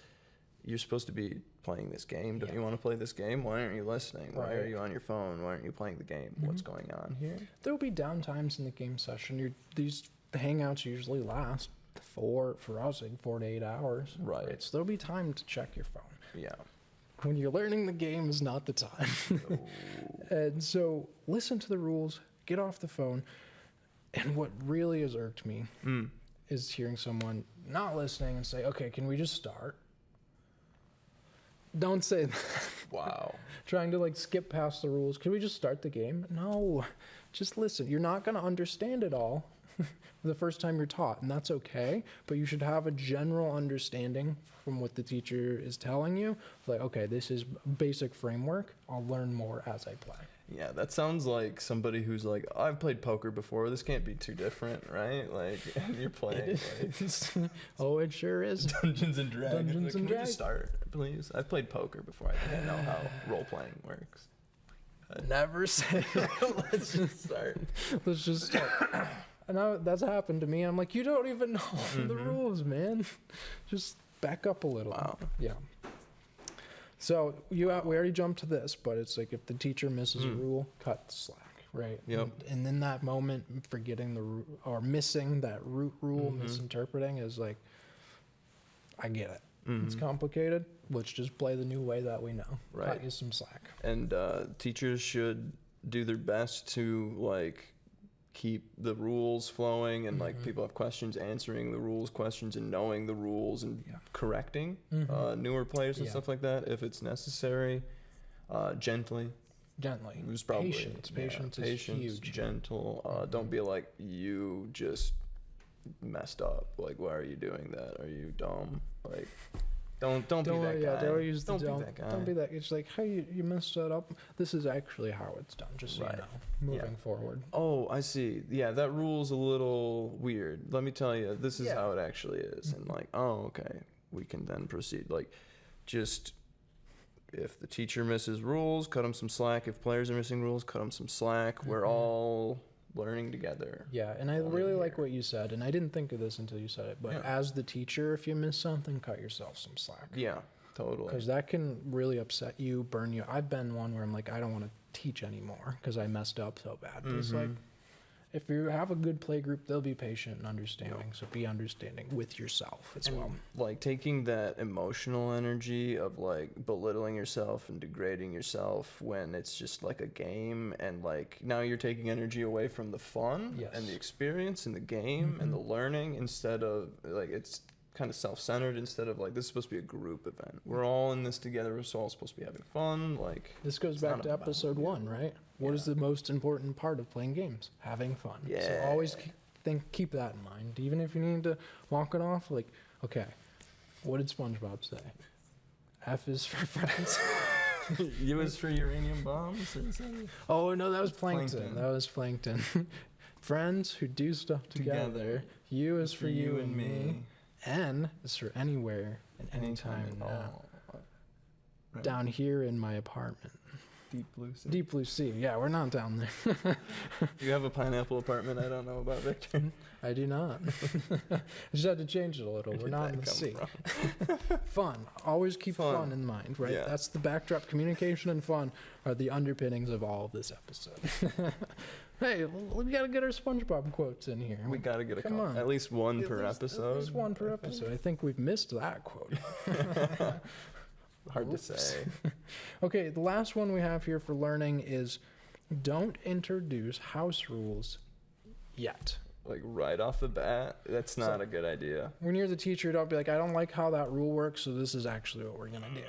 [SPEAKER 2] you're supposed to be playing this game. Don't you want to play this game? Why aren't you listening? Why are you on your phone? Why aren't you playing the game? What's going on here?
[SPEAKER 1] There will be down times in the game session. These hangouts usually last for us, like 4 to 8 hours.
[SPEAKER 2] Right.
[SPEAKER 1] So there'll be time to check your phone.
[SPEAKER 2] Yeah.
[SPEAKER 1] When you're learning the game is not the time.
[SPEAKER 2] No.
[SPEAKER 1] And so listen to the rules, get off the phone. And what really has irked me is hearing someone not listening and say, okay, can we just start? Don't say that.
[SPEAKER 2] Wow.
[SPEAKER 1] Trying to like skip past the rules. Can we just start the game? No, just listen. You're not going to understand it all the first time you're taught, and that's okay. But you should have a general understanding from what the teacher is telling you. Like, okay, this is basic framework. I'll learn more as I play.
[SPEAKER 2] Yeah, that sounds like somebody who's like, I've played poker before. This can't be too different, right? Like, and you're playing. Like,
[SPEAKER 1] oh, it sure is.
[SPEAKER 2] Dungeons and Dragons.
[SPEAKER 1] Dungeons and
[SPEAKER 2] Can we
[SPEAKER 1] Dragons.
[SPEAKER 2] just start, please? I've played poker before. I think I know how role-playing works.
[SPEAKER 1] Never say
[SPEAKER 2] Let's just start.
[SPEAKER 1] Let's just start. And that's happened to me. I'm like, you don't even know the rules, man. Just back up a little.
[SPEAKER 2] Wow.
[SPEAKER 1] Yeah. So we already jumped to this, but it's like if the teacher misses a rule, cut the slack, right?
[SPEAKER 2] Yep.
[SPEAKER 1] And in that moment, forgetting or missing that root rule, misinterpreting is like, I get it. It's complicated. Let's just play the new way that we know.
[SPEAKER 2] Right.
[SPEAKER 1] Cut you some slack.
[SPEAKER 2] And teachers should do their best to like keep the rules flowing, and like people have questions, answering the rules questions and knowing the rules and correcting newer players and stuff like that if it's necessary. Gently.
[SPEAKER 1] It was
[SPEAKER 2] probably
[SPEAKER 1] Patience is huge.
[SPEAKER 2] Gentle. Don't be like, you just messed up. Like, why are you doing that? Are you dumb? Like, don't be that guy.
[SPEAKER 1] They always use the
[SPEAKER 2] don't be that guy.
[SPEAKER 1] Don't be that. It's like, hey, you messed that up. This is actually how it's done, just so you know, moving forward.
[SPEAKER 2] Oh, I see. Yeah, that rule's a little weird. Let me tell you, this is how it actually is. And like, oh, okay, we can then proceed. Like, just if the teacher misses rules, cut them some slack. If players are missing rules, cut them some slack. We're all learning together. Yeah,
[SPEAKER 1] and I really like what you said, and I didn't think of this until you said it, but as the teacher, if you miss something, cut yourself some slack.
[SPEAKER 2] Yeah, totally.
[SPEAKER 1] Because that can really upset you, burn you. I've been one where I'm like, I don't want to teach anymore because I messed up so bad. But it's like, if you have a good play group, they'll be patient and understanding. So be understanding with yourself as well.
[SPEAKER 2] Like taking that emotional energy of like belittling yourself and degrading yourself when it's just like a game, and like now you're taking energy away from the fun and the experience and the game and the learning, instead of like it's kind of self-centered, instead of like this is supposed to be a group event. We're all in this together. We're all supposed to be having fun. Like
[SPEAKER 1] this goes back to episode 1, right? What is the most important part of playing games? Having fun.
[SPEAKER 2] Yeah.
[SPEAKER 1] So always keep that in mind. Even if you need to walk it off, like, okay, what did SpongeBob say? F is for friends.
[SPEAKER 2] U is for uranium bombs? Or something?
[SPEAKER 1] Oh, no, that was Plankton. That was Plankton. Friends who do stuff together. U is for you and me. N is for anywhere and anytime now. Right. Down here in my apartment.
[SPEAKER 2] Deep Blue Sea.
[SPEAKER 1] Deep Blue Sea. Yeah, we're not down there.
[SPEAKER 2] You have a pineapple apartment I don't know about, Victor?
[SPEAKER 1] I do not. I just had to change it a little. We're not in the sea. Fun. Always keep fun in mind, right? Yeah. That's the backdrop. Communication and fun are the underpinnings of all of this episode. Hey, we got to get our SpongeBob quotes in here.
[SPEAKER 2] We got to get at least one per episode.
[SPEAKER 1] At least one per episode. I think we've missed that quote.
[SPEAKER 2] Hard to say.
[SPEAKER 1] Okay, the last one we have here for learning is don't introduce house rules yet.
[SPEAKER 2] Like right off the bat, that's not a good idea.
[SPEAKER 1] When you're the teacher, don't be like, I don't like how that rule works, so this is actually what we're going to do.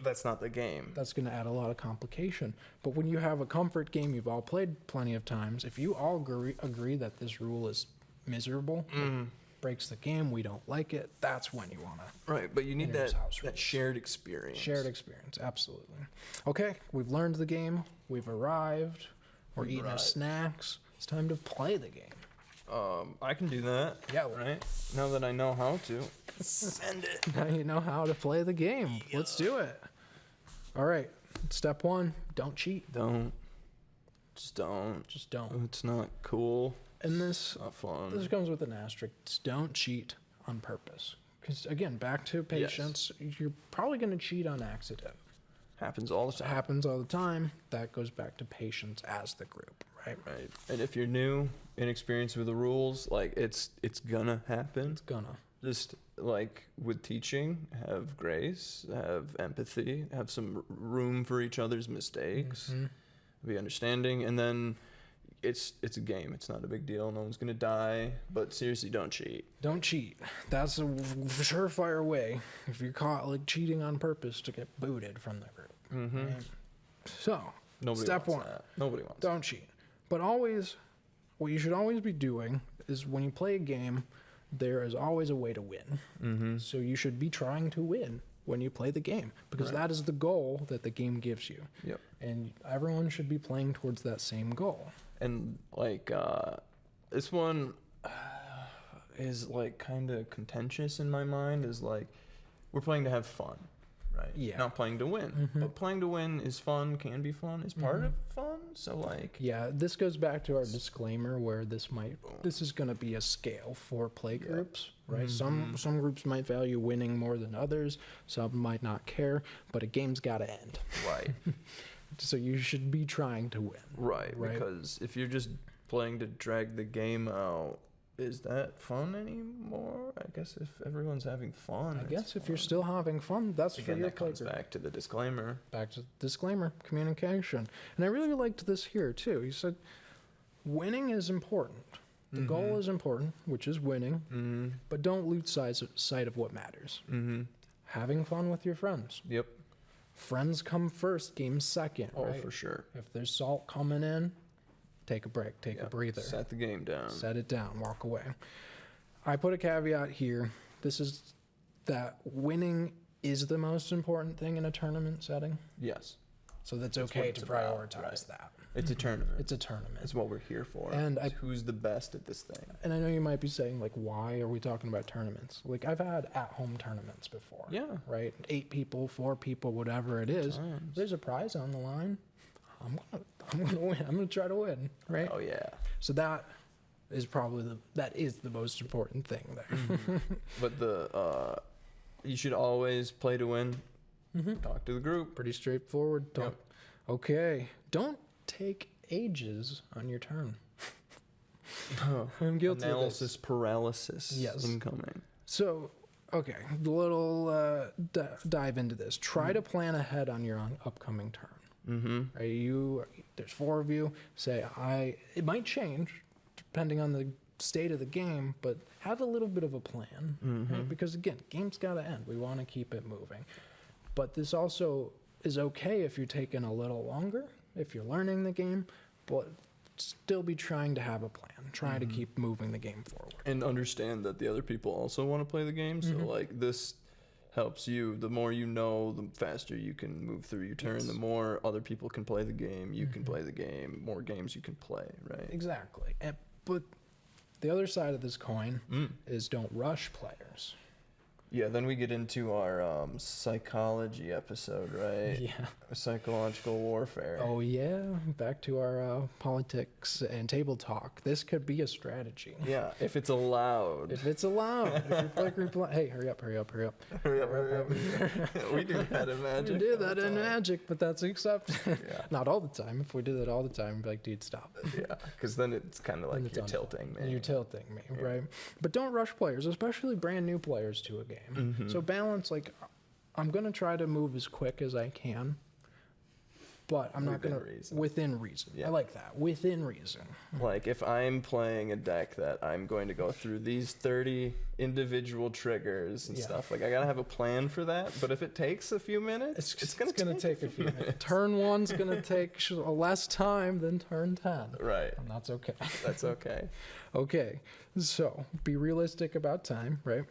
[SPEAKER 2] That's not the game.
[SPEAKER 1] That's going to add a lot of complication. But when you have a comfort game you've all played plenty of times, if you all agree that this rule is miserable, it breaks the game, we don't like it, that's when you want to.
[SPEAKER 2] Right, but you need that shared experience.
[SPEAKER 1] Shared experience, absolutely. Okay, we've learned the game, we've arrived, we're eating our snacks. It's time to play the game.
[SPEAKER 2] I can do that.
[SPEAKER 1] Yeah.
[SPEAKER 2] Right? Now that I know how to. Send it.
[SPEAKER 1] Now you know how to play the game. Yeah. Let's do it. All right. Step 1, don't cheat.
[SPEAKER 2] Just don't.
[SPEAKER 1] Just don't.
[SPEAKER 2] It's not cool.
[SPEAKER 1] And this,
[SPEAKER 2] not fun.
[SPEAKER 1] This comes with an asterisk. Don't cheat on purpose. Because, again, back to patience, you're probably going to cheat on accident.
[SPEAKER 2] Happens all the time.
[SPEAKER 1] Happens all the time. That goes back to patience as the group, right?
[SPEAKER 2] Right. And if you're new, inexperienced with the rules, like it's gonna happen.
[SPEAKER 1] It's gonna.
[SPEAKER 2] Just like with teaching, have grace, have empathy, have some room for each other's mistakes, be understanding, and then it's a game. It's not a big deal. No one's gonna die. But seriously, don't cheat.
[SPEAKER 1] Don't cheat. That's a surefire way if you're caught like cheating on purpose to get booted from the group. Right? So step 1.
[SPEAKER 2] Nobody wants.
[SPEAKER 1] Don't cheat. But always, what you should always be doing is when you play a game, there is always a way to win. So you should be trying to win when you play the game, because that is the goal that the game gives you.
[SPEAKER 2] Yep.
[SPEAKER 1] And everyone should be playing towards that same goal.
[SPEAKER 2] And like this one is like kind of contentious in my mind. Is like we're playing to have fun, right?
[SPEAKER 1] Yeah.
[SPEAKER 2] Not playing to win, but playing to win is fun. Can be fun. Is part of fun. So like.
[SPEAKER 1] Yeah, this goes back to our disclaimer where this is going to be a scale for play groups, right? Some groups might value winning more than others. Some might not care, but a game's got to end.
[SPEAKER 2] Right.
[SPEAKER 1] So you should be trying to win.
[SPEAKER 2] Right. Because if you're just playing to drag the game out, is that fun anymore? I guess if everyone's having fun.
[SPEAKER 1] I guess if you're still having fun, that's for your play group.
[SPEAKER 2] Back to the disclaimer.
[SPEAKER 1] Back to disclaimer, communication. And I really liked this here too. He said, winning is important. The goal is important, which is winning, but don't lose sight of what matters. Having fun with your friends.
[SPEAKER 2] Yep.
[SPEAKER 1] Friends come first, games second.
[SPEAKER 2] Oh,
[SPEAKER 1] right?
[SPEAKER 2] for sure.
[SPEAKER 1] If there's salt coming in, take a break, take a breather.
[SPEAKER 2] Set the game down.
[SPEAKER 1] Set it down, walk away. I put a caveat here. This is that winning is the most important thing in a tournament setting.
[SPEAKER 2] Yes.
[SPEAKER 1] So that's okay to prioritize that.
[SPEAKER 2] It's a tournament.
[SPEAKER 1] It's a tournament.
[SPEAKER 2] It's what we're here for.
[SPEAKER 1] And
[SPEAKER 2] who's the best at this thing?
[SPEAKER 1] And I know you might be saying, like, why are we talking about tournaments? Like, I've had at-home tournaments before.
[SPEAKER 2] Yeah.
[SPEAKER 1] Right? 8 people, 4 people, whatever it is. There's a prize on the line. I'm gonna win. I'm gonna try to win. Right?
[SPEAKER 2] Oh yeah.
[SPEAKER 1] So that is probably the most important thing there.
[SPEAKER 2] But you should always play to win. Talk to the group.
[SPEAKER 1] Pretty straightforward. Okay. Don't take ages on your turn. I'm guilty
[SPEAKER 2] Analysis
[SPEAKER 1] of this.
[SPEAKER 2] paralysis
[SPEAKER 1] Yes.
[SPEAKER 2] incoming.
[SPEAKER 1] So, okay, a little dive into this. Try to plan ahead on your upcoming turn.
[SPEAKER 2] Mm-hmm.
[SPEAKER 1] There's 4 of you. Say, it might change depending on the state of the game, but have a little bit of a plan. Right? Because again, game's got to end. We want to keep it moving. But this also is okay if you're taking a little longer, if you're learning the game, but still be trying to have a plan. Try to keep moving the game forward.
[SPEAKER 2] And understand that the other people also want to play the game. So like this helps you. The more you know, the faster you can move through your turn.
[SPEAKER 1] Yes.
[SPEAKER 2] The more other people can play the game, you can play the game. More games you can play, right?
[SPEAKER 1] Exactly. But the other side of this coin is don't rush players.
[SPEAKER 2] Yeah, then we get into our psychology episode, right?
[SPEAKER 1] Yeah.
[SPEAKER 2] Psychological warfare.
[SPEAKER 1] Oh, yeah. Back to our politics and table talk. This could be a strategy.
[SPEAKER 2] Yeah, if it's allowed.
[SPEAKER 1] If it's allowed. If your play group hey, hurry up.
[SPEAKER 2] Hurry up. We do that in Magic.
[SPEAKER 1] We do that in Magic, but that's accepted.
[SPEAKER 2] Yeah.
[SPEAKER 1] Not all the time. If we did that all the time, we'd be like, dude, stop.
[SPEAKER 2] Yeah, because then it's kind of
[SPEAKER 1] Then
[SPEAKER 2] like
[SPEAKER 1] it's
[SPEAKER 2] you're
[SPEAKER 1] unfair.
[SPEAKER 2] tilting me.
[SPEAKER 1] You're tilting me,
[SPEAKER 2] Yeah.
[SPEAKER 1] right? But don't rush players, especially brand new players to a game. So balance, like, I'm going to try to move as quick as I can, but I'm not going to...
[SPEAKER 2] Within reason.
[SPEAKER 1] Within reason.
[SPEAKER 2] Yeah.
[SPEAKER 1] I like that. Within reason.
[SPEAKER 2] Like if I'm playing a deck that I'm going to go through these 30 individual triggers and
[SPEAKER 1] Yeah.
[SPEAKER 2] stuff, like I gotta have a plan for that. But if it takes a few minutes, it's gonna
[SPEAKER 1] take a few minutes. Turn 1's going to take less time than turn 10.
[SPEAKER 2] Right.
[SPEAKER 1] And that's okay.
[SPEAKER 2] That's okay.
[SPEAKER 1] Okay, so be realistic about time, right?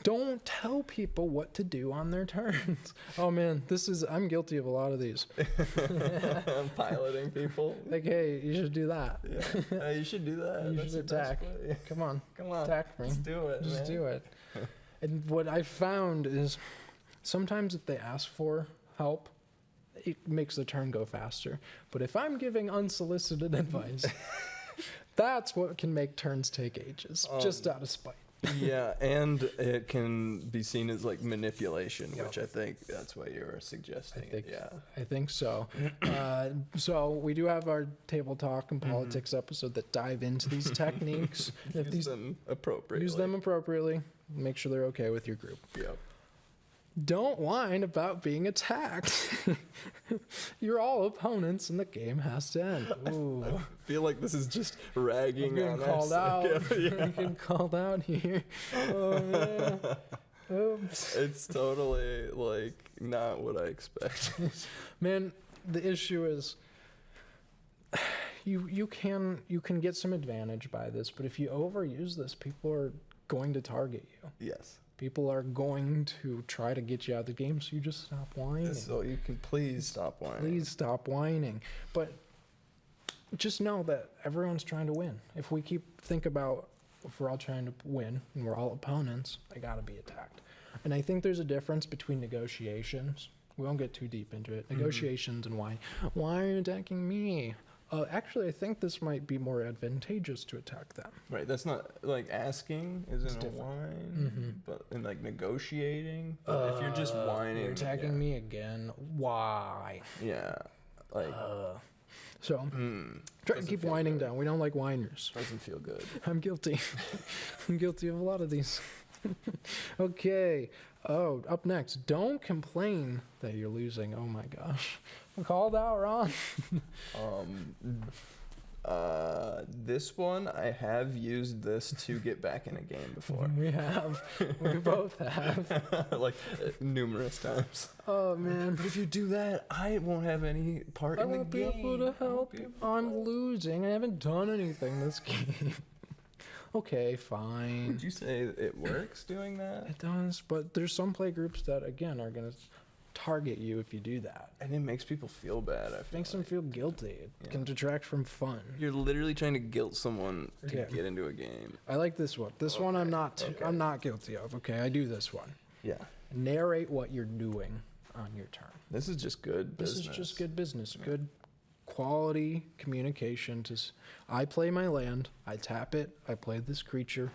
[SPEAKER 1] Don't tell people what to do on their turns. Oh man, I'm guilty of a lot of these.
[SPEAKER 2] I'm piloting people.
[SPEAKER 1] Like, hey, you should do that.
[SPEAKER 2] Yeah. You should do that.
[SPEAKER 1] You
[SPEAKER 2] That's
[SPEAKER 1] should
[SPEAKER 2] the best
[SPEAKER 1] attack.
[SPEAKER 2] way.
[SPEAKER 1] Come on,
[SPEAKER 2] Come on.
[SPEAKER 1] attack me.
[SPEAKER 2] Just do it.
[SPEAKER 1] Just
[SPEAKER 2] man.
[SPEAKER 1] do it. And what I found is sometimes if they ask for help, it makes the turn go faster. But if I'm giving unsolicited advice, that's what can make turns take ages, just out of spite.
[SPEAKER 2] Yeah, and it can be seen as like manipulation,
[SPEAKER 1] Yep.
[SPEAKER 2] which I think that's what you were suggesting.
[SPEAKER 1] I think so. So we do have our table talk and politics episode that dive into these techniques.
[SPEAKER 2] Use them appropriately.
[SPEAKER 1] Use them appropriately. Make sure they're okay with your group.
[SPEAKER 2] Yep.
[SPEAKER 1] Don't whine about being attacked. You're all opponents, and the game has to end. Ooh.
[SPEAKER 2] I feel like this is just
[SPEAKER 1] I'm
[SPEAKER 2] ragging
[SPEAKER 1] getting
[SPEAKER 2] on
[SPEAKER 1] called
[SPEAKER 2] us.
[SPEAKER 1] out.
[SPEAKER 2] Yeah.
[SPEAKER 1] I'm getting called out here. Oh, yeah. Oops.
[SPEAKER 2] It's totally like not what I expected.
[SPEAKER 1] Man, the issue is you can get some advantage by this, but if you overuse this, people are going to target you.
[SPEAKER 2] Yes.
[SPEAKER 1] People are going to try to get you out of the game, so you just stop whining.
[SPEAKER 2] So you can please stop whining.
[SPEAKER 1] Please stop whining. But just know that everyone's trying to win. If we think about if we're all trying to win and we're all opponents, I gotta be attacked. And I think there's a difference between negotiations. We won't get too deep into it. Negotiations and why are you attacking me? Actually, I think this might be more advantageous to attack them.
[SPEAKER 2] Right. That's not like asking isn't a
[SPEAKER 1] different.
[SPEAKER 2] whine, but in like negotiating. But if you're just whining,
[SPEAKER 1] You're attacking
[SPEAKER 2] yeah.
[SPEAKER 1] me again. Why?
[SPEAKER 2] Yeah. Like
[SPEAKER 1] So try to
[SPEAKER 2] doesn't
[SPEAKER 1] keep
[SPEAKER 2] feel
[SPEAKER 1] whining
[SPEAKER 2] good.
[SPEAKER 1] down. We don't like whiners.
[SPEAKER 2] doesn't feel good.
[SPEAKER 1] I'm guilty. I'm guilty of a lot of these. Okay. Oh, up next. Don't complain that you're losing. Oh my gosh. I'm called out, Ron.
[SPEAKER 2] This one I have used this to get back in a game before,
[SPEAKER 1] We have. We both have.
[SPEAKER 2] like numerous times.
[SPEAKER 1] Oh man.
[SPEAKER 2] But if you do that, I won't have any part
[SPEAKER 1] I
[SPEAKER 2] in the
[SPEAKER 1] won't be
[SPEAKER 2] game.
[SPEAKER 1] able to help you. I'm losing. I haven't done anything this game. Okay, fine.
[SPEAKER 2] Would you say it works doing that?
[SPEAKER 1] It does, but there's some play groups that again are gonna target you if you do that.
[SPEAKER 2] And it makes people feel bad. I feel
[SPEAKER 1] Makes them
[SPEAKER 2] like.
[SPEAKER 1] feel guilty. It
[SPEAKER 2] Yeah.
[SPEAKER 1] can detract from fun.
[SPEAKER 2] You're literally trying to guilt someone to
[SPEAKER 1] Yeah.
[SPEAKER 2] get into a game.
[SPEAKER 1] I like this one. This one I'm not.
[SPEAKER 2] okay.
[SPEAKER 1] I'm not guilty of. Okay, I do this one.
[SPEAKER 2] Yeah.
[SPEAKER 1] Narrate what you're doing on your turn.
[SPEAKER 2] This is just good business.
[SPEAKER 1] This is just good business. Good quality communication. I play my land. I tap it. I play this creature.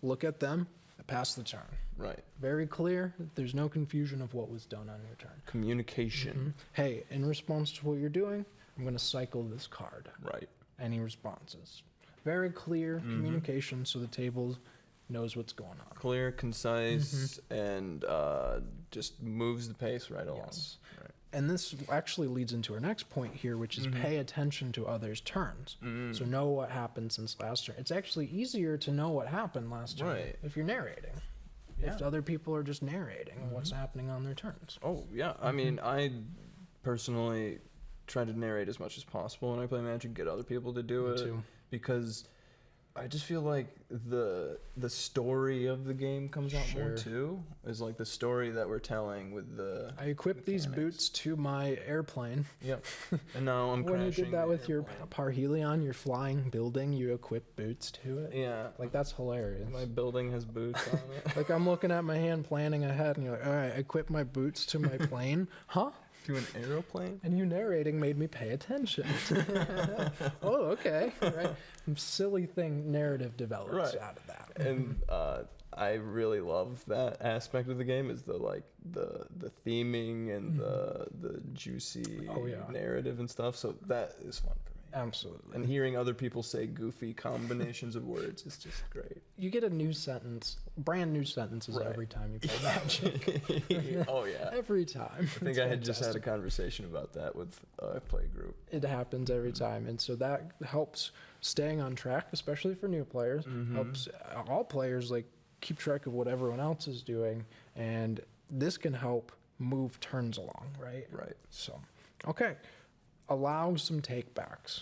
[SPEAKER 1] Look at them. I pass the turn.
[SPEAKER 2] Right.
[SPEAKER 1] Very clear. There's no confusion of what was done on your turn.
[SPEAKER 2] Communication.
[SPEAKER 1] Hey, in response to what you're doing, I'm going to cycle this card.
[SPEAKER 2] Right.
[SPEAKER 1] Any responses? very clear communication, so the table knows what's going on.
[SPEAKER 2] Clear, concise, and just moves the pace right along.
[SPEAKER 1] Yes.
[SPEAKER 2] Right.
[SPEAKER 1] And this actually leads into our next point here, which is pay attention to others' turns. So know what happened since last turn. It's actually easier to know what happened last turn if you're narrating.
[SPEAKER 2] Yeah.
[SPEAKER 1] If other people are just narrating what's happening on their turns.
[SPEAKER 2] Oh, yeah. I mean, I personally try to narrate as much as possible when I play Magic, get other people to do
[SPEAKER 1] Me
[SPEAKER 2] it.
[SPEAKER 1] too.
[SPEAKER 2] Because I just feel like the story of the game comes out more too. Is like the story that we're telling with the.
[SPEAKER 1] I equipped these boots to my airplane.
[SPEAKER 2] Yep. And now I'm
[SPEAKER 1] When you
[SPEAKER 2] crashing
[SPEAKER 1] did that
[SPEAKER 2] the
[SPEAKER 1] with your
[SPEAKER 2] airplane.
[SPEAKER 1] Parhelion, your flying building, you equip boots to it.
[SPEAKER 2] Yeah.
[SPEAKER 1] Like, that's hilarious.
[SPEAKER 2] My building has boots on it.
[SPEAKER 1] Like, I'm looking at my hand planning ahead, and you're like, all right, equip my boots to my plane. Huh?
[SPEAKER 2] To an aeroplane?
[SPEAKER 1] And you narrating made me pay attention. Oh, okay. Right. Some silly thing narrative develops out of that.
[SPEAKER 2] And I really love that aspect of the game is the theming and the juicy narrative and stuff. So that is fun for me.
[SPEAKER 1] Absolutely.
[SPEAKER 2] And hearing other people say goofy combinations of words is just great.
[SPEAKER 1] You get a new sentence, brand new sentences every time you play Magic.
[SPEAKER 2] Oh yeah.
[SPEAKER 1] Every time.
[SPEAKER 2] I think I had just had a conversation about that with a play group.
[SPEAKER 1] It happens every time, and so that helps staying on track, especially for new players. Helps all players like keep track of what everyone else is doing, and this can help move turns along, right?
[SPEAKER 2] Right.
[SPEAKER 1] So, okay, allow some takebacks,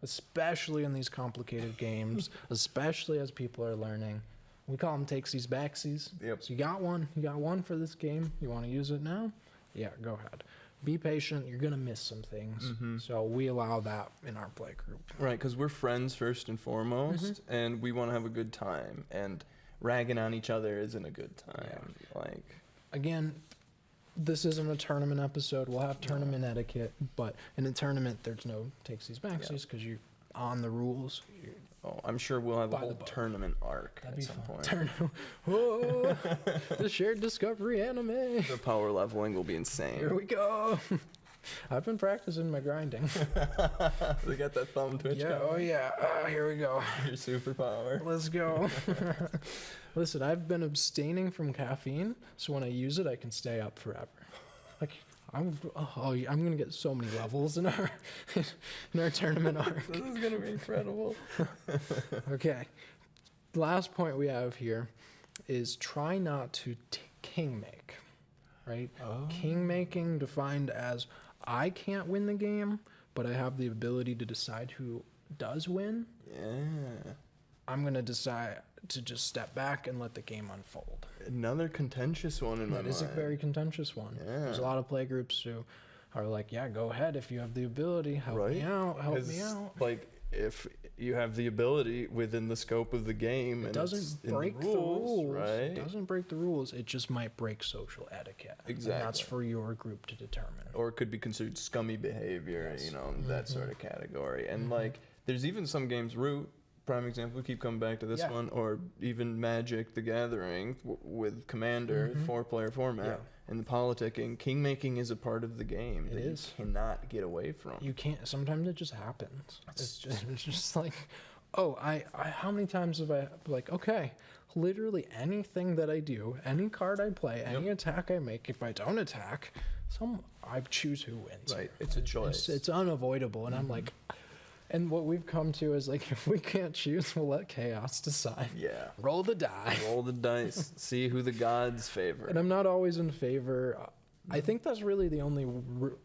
[SPEAKER 1] especially in these complicated games, especially as people are learning. We call them takesies backsies.
[SPEAKER 2] Yep.
[SPEAKER 1] So you got one for this game. You want to use it now? Yeah, go ahead. Be patient. You're going to miss some things. So we allow that in our play group.
[SPEAKER 2] Right, because we're friends first and foremost, and we want to have a good time. And ragging on each other isn't a good time. Like,
[SPEAKER 1] again, this isn't a tournament episode. We'll have tournament etiquette, but in a tournament, there's no takesies backsies because you're on the rules.
[SPEAKER 2] I'm sure we'll have a
[SPEAKER 1] By the
[SPEAKER 2] whole
[SPEAKER 1] book.
[SPEAKER 2] tournament arc
[SPEAKER 1] That'd
[SPEAKER 2] at
[SPEAKER 1] be
[SPEAKER 2] some
[SPEAKER 1] fun.
[SPEAKER 2] point.
[SPEAKER 1] Oh, the shared discovery anime.
[SPEAKER 2] The power leveling will be insane.
[SPEAKER 1] Here we go. I've been practicing my grinding.
[SPEAKER 2] They got that thumb twitch
[SPEAKER 1] Yeah. Oh
[SPEAKER 2] going.
[SPEAKER 1] yeah. Here we go.
[SPEAKER 2] Your superpower.
[SPEAKER 1] Let's go. Listen, I've been abstaining from caffeine, so when I use it, I can stay up forever. Like, I'm gonna get so many levels in our tournament arc.
[SPEAKER 2] This is gonna be incredible.
[SPEAKER 1] Okay. The last point we have here is try not to king make. Right?
[SPEAKER 2] Oh.
[SPEAKER 1] King making defined as I can't win the game, but I have the ability to decide who does win.
[SPEAKER 2] Yeah.
[SPEAKER 1] I'm going to decide to just step back and let the game unfold.
[SPEAKER 2] Another contentious one in my mind.
[SPEAKER 1] That is a very contentious one.
[SPEAKER 2] Yeah.
[SPEAKER 1] There's a lot of play groups who are like, yeah, go ahead if you have the ability. Help me out. Help me out.
[SPEAKER 2] Like, if you have the ability within the scope of the game,
[SPEAKER 1] It
[SPEAKER 2] and
[SPEAKER 1] doesn't
[SPEAKER 2] it's in
[SPEAKER 1] break the rules.
[SPEAKER 2] right?
[SPEAKER 1] It doesn't break the rules. It just might break social etiquette.
[SPEAKER 2] Exactly.
[SPEAKER 1] And that's for your group to determine.
[SPEAKER 2] Or it could be considered scummy behavior,
[SPEAKER 1] Yes.
[SPEAKER 2] you know, that sort of category. And like, there's even some games, Root, prime example, we keep coming back to this one, or even Magic the Gathering with Commander, 4-player format.
[SPEAKER 1] Yeah.
[SPEAKER 2] And the politicking, king making is a part of the game
[SPEAKER 1] It
[SPEAKER 2] that
[SPEAKER 1] is.
[SPEAKER 2] you cannot get away from.
[SPEAKER 1] You can't. Sometimes it just happens. It's just like, oh, I how many times have I like, okay, literally anything that I do, any card I play, any attack I make, if I don't attack, I choose who wins.
[SPEAKER 2] Right. It's a choice.
[SPEAKER 1] It's unavoidable, and I'm like, and what we've come to is like, if we can't choose, we'll let chaos decide.
[SPEAKER 2] Yeah.
[SPEAKER 1] Roll the die.
[SPEAKER 2] Roll the dice. See who the gods favor.
[SPEAKER 1] And I'm not always in favor. I think that's really the only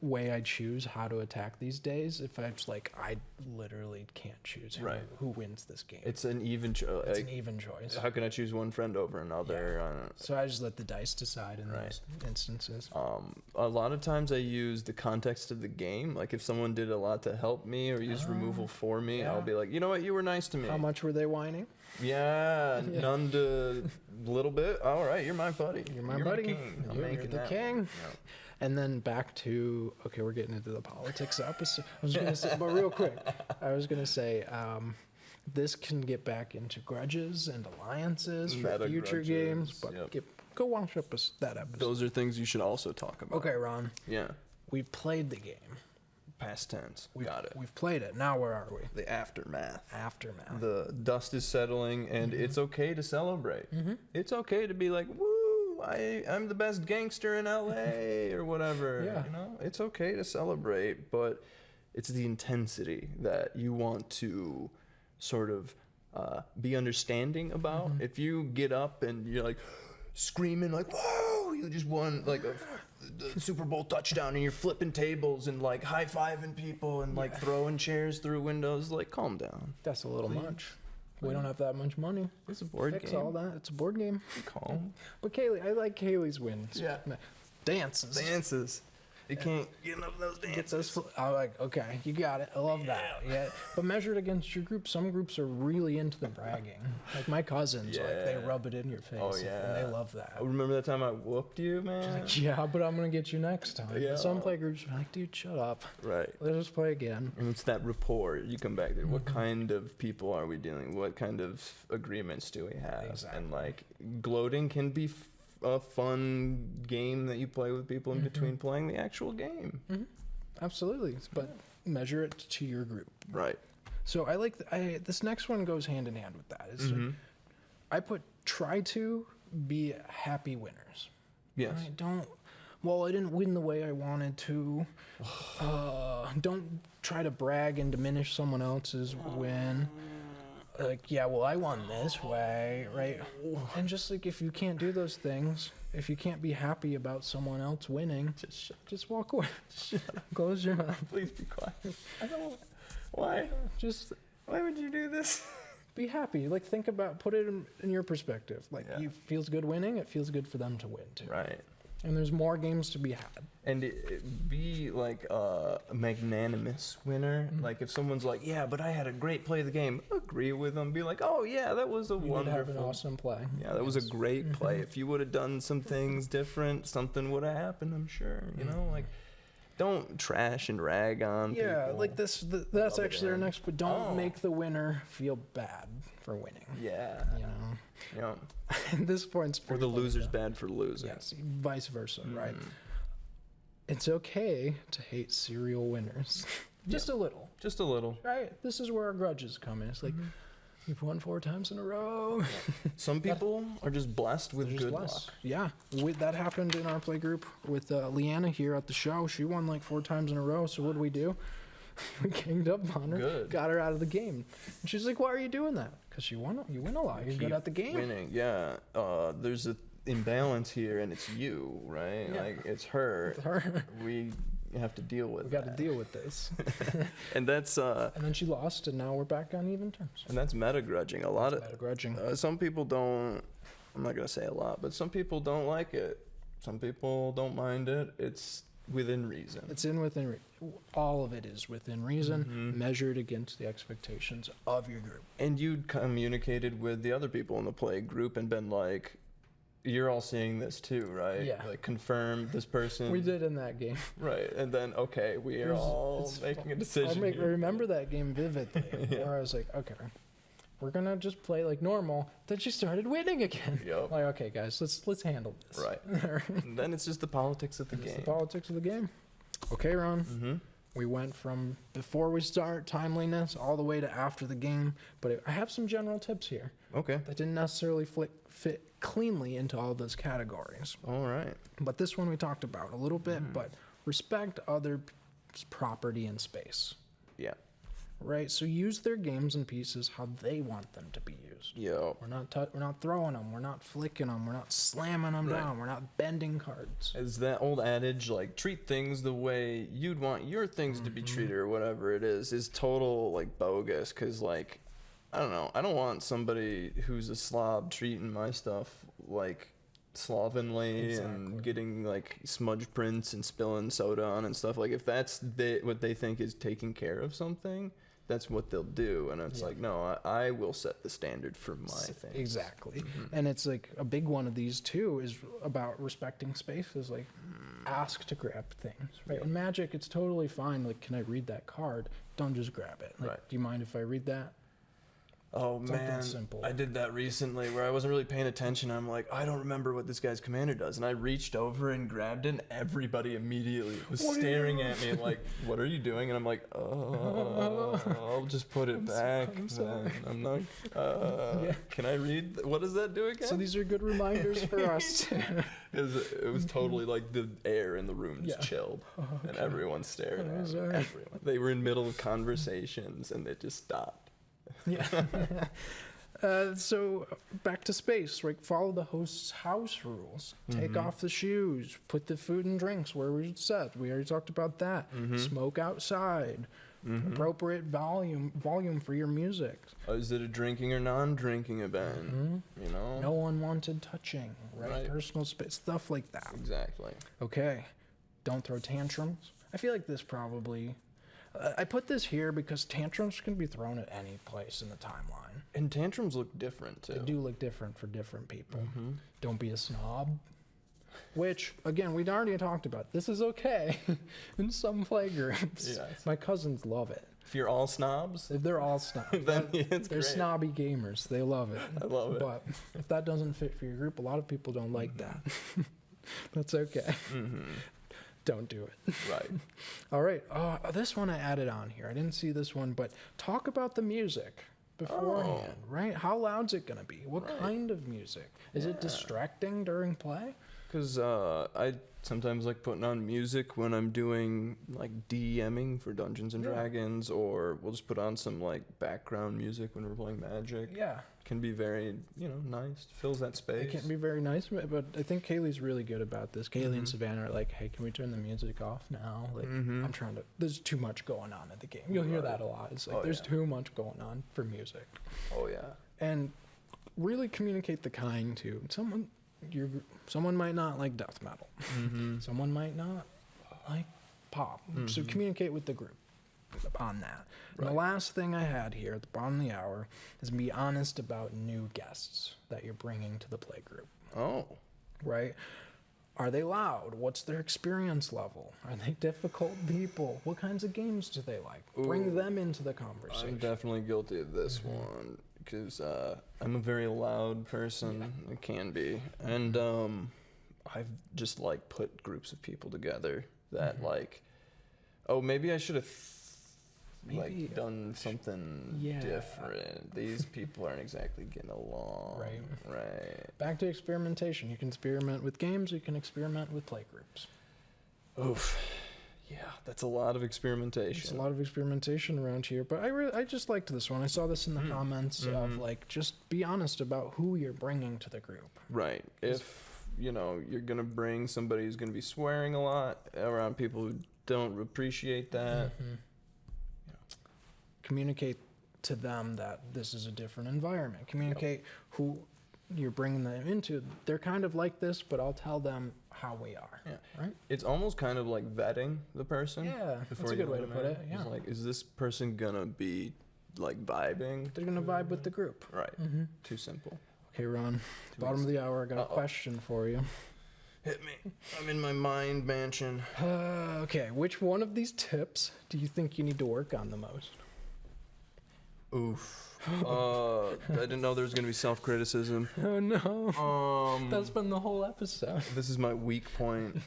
[SPEAKER 1] way I choose how to attack these days. If I'm just like, I literally can't choose who wins this game.
[SPEAKER 2] It's an even choice.
[SPEAKER 1] It's an even choice.
[SPEAKER 2] How can I choose one friend over another?
[SPEAKER 1] So I just let the dice decide in those instances.
[SPEAKER 2] A lot of times I use the context of the game. Like if someone did a lot to help me or use removal for me, I'll be like, you know what, you were nice to me.
[SPEAKER 1] How much were they whining?
[SPEAKER 2] Yeah, none to little bit. All right, you're my buddy.
[SPEAKER 1] You're my buddy.
[SPEAKER 2] My king. I'm
[SPEAKER 1] You're
[SPEAKER 2] making
[SPEAKER 1] the
[SPEAKER 2] that
[SPEAKER 1] king.
[SPEAKER 2] one.
[SPEAKER 1] And then back to, okay, we're getting into the politics episode. I was going to say, but real quick, I was going to say, this can get back into grudges and alliances for
[SPEAKER 2] Meta
[SPEAKER 1] future
[SPEAKER 2] grudges,
[SPEAKER 1] games, but
[SPEAKER 2] yep.
[SPEAKER 1] go watch up that episode.
[SPEAKER 2] Those are things you should also talk about.
[SPEAKER 1] Okay, Ron,
[SPEAKER 2] Yeah.
[SPEAKER 1] we've played the game.
[SPEAKER 2] Past tense.
[SPEAKER 1] We've,
[SPEAKER 2] Got it.
[SPEAKER 1] We've played it. Now where are we?
[SPEAKER 2] The aftermath.
[SPEAKER 1] Aftermath.
[SPEAKER 2] The dust is settling, and it's okay to celebrate. It's okay to be like, woo, I'm the best gangster in LA or whatever.
[SPEAKER 1] Yeah.
[SPEAKER 2] You know, it's okay to celebrate, but it's the intensity that you want to sort of be understanding about. If you get up and you're like screaming like, whoa, you just won like the Super Bowl touchdown, and you're flipping tables and like high-fiving people and like throwing chairs through windows, like calm down.
[SPEAKER 1] That's a little much. We don't have that much money.
[SPEAKER 2] It's a board
[SPEAKER 1] Fix
[SPEAKER 2] game.
[SPEAKER 1] all that. It's a board game.
[SPEAKER 2] Calm.
[SPEAKER 1] But Kaylee, I like Kaylee's wins.
[SPEAKER 2] Yeah.
[SPEAKER 1] Dances.
[SPEAKER 2] Dances. You can't get enough of those
[SPEAKER 1] Get
[SPEAKER 2] dances.
[SPEAKER 1] those. I'm like, okay, you got it. I love that. Yeah. But measured against your group, some groups are really into the bragging. Like my cousins, like they
[SPEAKER 2] Yeah.
[SPEAKER 1] rub it in your face.
[SPEAKER 2] Oh, yeah.
[SPEAKER 1] And they love that.
[SPEAKER 2] Remember that time I whooped you, man?
[SPEAKER 1] Like, yeah, but I'm gonna get you next time.
[SPEAKER 2] Yeah.
[SPEAKER 1] Some play groups are like, dude, shut up.
[SPEAKER 2] Right.
[SPEAKER 1] Let's just play again.
[SPEAKER 2] And it's that rapport. You come back there. What kind of people are we dealing? What kind of agreements do we have?
[SPEAKER 1] Exactly.
[SPEAKER 2] And like gloating can be a fun game that you play with people in between playing the actual game.
[SPEAKER 1] Absolutely. But measure it to your group.
[SPEAKER 2] Right.
[SPEAKER 1] So I like this next one goes hand in hand with that. It's I put try to be happy winners.
[SPEAKER 2] Yes.
[SPEAKER 1] Right? I didn't win the way I wanted to. Don't try to brag and diminish someone else's win. Like, yeah, well, I won this way, right? And just like if you can't do those things, if you can't be happy about someone else winning, just walk away. Close your mouth.
[SPEAKER 2] Please be quiet. I don't. Why?
[SPEAKER 1] Just
[SPEAKER 2] Why would you do this?
[SPEAKER 1] be happy. Like, think about, put it in your perspective. Like,
[SPEAKER 2] Yeah.
[SPEAKER 1] you feels good winning, it feels good for them to win too.
[SPEAKER 2] Right.
[SPEAKER 1] And there's more games to be had.
[SPEAKER 2] And be like a magnanimous winner. Like if someone's like, yeah, but I had a great play of the game, agree with them. Be like, oh yeah, that was a
[SPEAKER 1] You would
[SPEAKER 2] wonderful.
[SPEAKER 1] have an awesome play.
[SPEAKER 2] Yeah, that was a great play. If you would have done some things different, something would have happened. I'm sure. You know, like don't trash and rag on.
[SPEAKER 1] Yeah,
[SPEAKER 2] people.
[SPEAKER 1] like that's
[SPEAKER 2] Rub it
[SPEAKER 1] actually our
[SPEAKER 2] in.
[SPEAKER 1] next. But don't
[SPEAKER 2] Oh.
[SPEAKER 1] make the winner feel bad for winning.
[SPEAKER 2] Yeah.
[SPEAKER 1] You know,
[SPEAKER 2] Yeah.
[SPEAKER 1] and this point's
[SPEAKER 2] Or
[SPEAKER 1] pretty
[SPEAKER 2] the
[SPEAKER 1] funny,
[SPEAKER 2] loser's
[SPEAKER 1] though.
[SPEAKER 2] bad for losing.
[SPEAKER 1] Yes, vice versa, right? It's okay to hate serial winners, just a little,
[SPEAKER 2] Just a little.
[SPEAKER 1] right? This is where our grudges come in. It's like you've won 4 times in a row.
[SPEAKER 2] Some people are just blessed with
[SPEAKER 1] Just
[SPEAKER 2] good
[SPEAKER 1] less.
[SPEAKER 2] luck.
[SPEAKER 1] Yeah, that happened in our play group with Leanna here at the show. She won like 4 times in a row. So what do? We ganged up on her,
[SPEAKER 2] Good.
[SPEAKER 1] got her out of the game. And she's like, "Why are you doing that?" Because you win a lot. You're good
[SPEAKER 2] Keep
[SPEAKER 1] at the game.
[SPEAKER 2] Winning. Yeah. There's a imbalance here, and it's you, right?
[SPEAKER 1] Yeah.
[SPEAKER 2] Like it's her.
[SPEAKER 1] With her,
[SPEAKER 2] We have to deal with
[SPEAKER 1] we got to
[SPEAKER 2] that.
[SPEAKER 1] deal with this.
[SPEAKER 2] And that's
[SPEAKER 1] And then she lost, and now we're back on even terms.
[SPEAKER 2] meta grudging. A lot of
[SPEAKER 1] Meta grudging.
[SPEAKER 2] some people don't. I'm not gonna say a lot, but some people don't like it. Some people don't mind it. It's within reason.
[SPEAKER 1] It's all of it is within reason, measured against the expectations of your group.
[SPEAKER 2] And you'd communicated with the other people in the play group and been like, "You're all seeing this too, right?
[SPEAKER 1] Yeah.
[SPEAKER 2] Like confirm this person."
[SPEAKER 1] We did in that game.
[SPEAKER 2] Right, and then okay, we are all making a decision.
[SPEAKER 1] I
[SPEAKER 2] here.
[SPEAKER 1] remember that game vividly,
[SPEAKER 2] Yeah.
[SPEAKER 1] where I was like, okay, we're gonna just play like normal. Then she started winning again.
[SPEAKER 2] Yup.
[SPEAKER 1] Like, okay, guys, let's handle this.
[SPEAKER 2] Right. And then it's just the politics of the
[SPEAKER 1] It's the
[SPEAKER 2] game.
[SPEAKER 1] politics of the game. Okay, Ron.
[SPEAKER 2] Mm-hmm.
[SPEAKER 1] We went from before we start timeliness all the way to after the game, but I have some general tips here
[SPEAKER 2] Okay.
[SPEAKER 1] that didn't necessarily fit cleanly into all those categories.
[SPEAKER 2] All right.
[SPEAKER 1] But this one we talked about a little bit, but respect other property and space,
[SPEAKER 2] Yeah.
[SPEAKER 1] right? So use their games and pieces how they want them to be used.
[SPEAKER 2] Yo.
[SPEAKER 1] We're not throwing them, we're not flicking them, we're not slamming them
[SPEAKER 2] Right.
[SPEAKER 1] down, we're not bending cards.
[SPEAKER 2] Is that old adage like treat things the way you'd want your things to be treated or whatever it is total like bogus? Because like I don't know, I don't want somebody who's a slob treating my stuff like slovenly
[SPEAKER 1] Exactly.
[SPEAKER 2] and getting like smudge prints and spilling soda on and stuff. Like if that's what they think is taking care of something, that's what they'll do. And it's
[SPEAKER 1] Yeah.
[SPEAKER 2] like, no, I will set the standard for my thing.
[SPEAKER 1] Exactly. And it's like a big one of these too is about respecting spaces, like ask to grab things, right? In Magic, it's totally fine. Like, can I read that card? Don't just grab it. Like,
[SPEAKER 2] Right.
[SPEAKER 1] do you mind if I read that?
[SPEAKER 2] Oh
[SPEAKER 1] Something
[SPEAKER 2] man,
[SPEAKER 1] simple.
[SPEAKER 2] I did that recently where I wasn't really paying attention. I'm like, I don't remember what this guy's commander does, and I reached over and grabbed it, and everybody immediately was staring at me like, "What are you doing?" And I'm like, "Oh, I'll just put it back."
[SPEAKER 1] I'm sorry.
[SPEAKER 2] I'm not. Can I read? What does that do again?
[SPEAKER 1] So these are good reminders for us.
[SPEAKER 2] It was totally like the air in the room just chilled, and everyone stared at me.
[SPEAKER 1] Sorry.
[SPEAKER 2] Everyone. They were in middle of conversations, and it just stopped.
[SPEAKER 1] Yeah. So back to space, right? Follow the host's house rules. Take off the shoes. Put the food and drinks where we said. We already talked about that. Smoke outside. Appropriate volume for your music.
[SPEAKER 2] Is it a drinking or non-drinking event? You know?
[SPEAKER 1] No unwanted touching, right? Personal space, stuff like that.
[SPEAKER 2] Exactly.
[SPEAKER 1] Okay. Don't throw tantrums. I feel like this probably... I put this here because tantrums can be thrown at any place in the timeline.
[SPEAKER 2] And tantrums look different, too.
[SPEAKER 1] They do look different for different people. Don't be a snob. Which, again, we'd already talked about. This is okay in some playgroups.
[SPEAKER 2] Yes.
[SPEAKER 1] My cousins love it.
[SPEAKER 2] If you're all snobs,
[SPEAKER 1] They're all snobs.
[SPEAKER 2] then it's
[SPEAKER 1] They're
[SPEAKER 2] great.
[SPEAKER 1] snobby gamers. They love it.
[SPEAKER 2] I love it.
[SPEAKER 1] But if that doesn't fit for your group, a lot of people don't like that. That's okay. Don't do it.
[SPEAKER 2] Right.
[SPEAKER 1] All right. This one I added on here. I didn't see this one, but talk about the music beforehand, right? How loud's it going to be? What kind of music? Is it distracting during play?
[SPEAKER 2] Because I sometimes like putting on music when I'm doing like DMing for Dungeons and Dragons, or we'll just put on some like background music when we're playing Magic.
[SPEAKER 1] Yeah.
[SPEAKER 2] Can be very, nice. Fills that space.
[SPEAKER 1] It can be very nice, but I think Kaylee's really good about this. Kaylee and Savannah are like, hey, can we turn the music off now? Like, I'm trying to, there's too much going on in the game. You'll hear that a lot. It's like, there's too much going on for music.
[SPEAKER 2] Oh, yeah.
[SPEAKER 1] And really communicate the kind too. Someone might not like death metal. Someone might not like pop. So communicate with the group on that. And the last thing I had here at the bottom of the hour is be honest about new guests that you're bringing to the play group.
[SPEAKER 2] Oh.
[SPEAKER 1] Right? Are they loud? What's their experience level? Are they difficult people? What kinds of games do they like? Bring them into the conversation.
[SPEAKER 2] I'm definitely guilty of this one because I'm a very loud person. I can be. And I've just like put groups of people together that like, maybe I should have like done something different. These people aren't exactly getting along. Right.
[SPEAKER 1] Back to experimentation. You can experiment with games. You can experiment with play groups.
[SPEAKER 2] Oof. Yeah, that's a lot of experimentation.
[SPEAKER 1] It's a lot of experimentation around here, but I just liked this one. I saw this in the comments of like, just be honest about who you're bringing to the group.
[SPEAKER 2] Right. If, you're going to bring somebody who's going to be swearing a lot around people who don't appreciate that.
[SPEAKER 1] Communicate to them that this is a different environment. Communicate who you're bringing them into. They're kind of like this, but I'll tell them how we are.
[SPEAKER 2] Yeah.
[SPEAKER 1] Right?
[SPEAKER 2] It's almost kind of like vetting the person.
[SPEAKER 1] Yeah, that's a good way to put it. Yeah.
[SPEAKER 2] It's like, is this person going to be like vibing?
[SPEAKER 1] They're going to vibe with the group.
[SPEAKER 2] Right. Too simple.
[SPEAKER 1] Okay, Ron. Bottom of the hour, I got a question for you.
[SPEAKER 2] Hit me. I'm in my mind mansion.
[SPEAKER 1] Okay, which one of these tips do you think you need to work on the most?
[SPEAKER 2] Oof. I didn't know there was gonna be self-criticism.
[SPEAKER 1] Oh no. That's been the whole episode.
[SPEAKER 2] This is my weak point.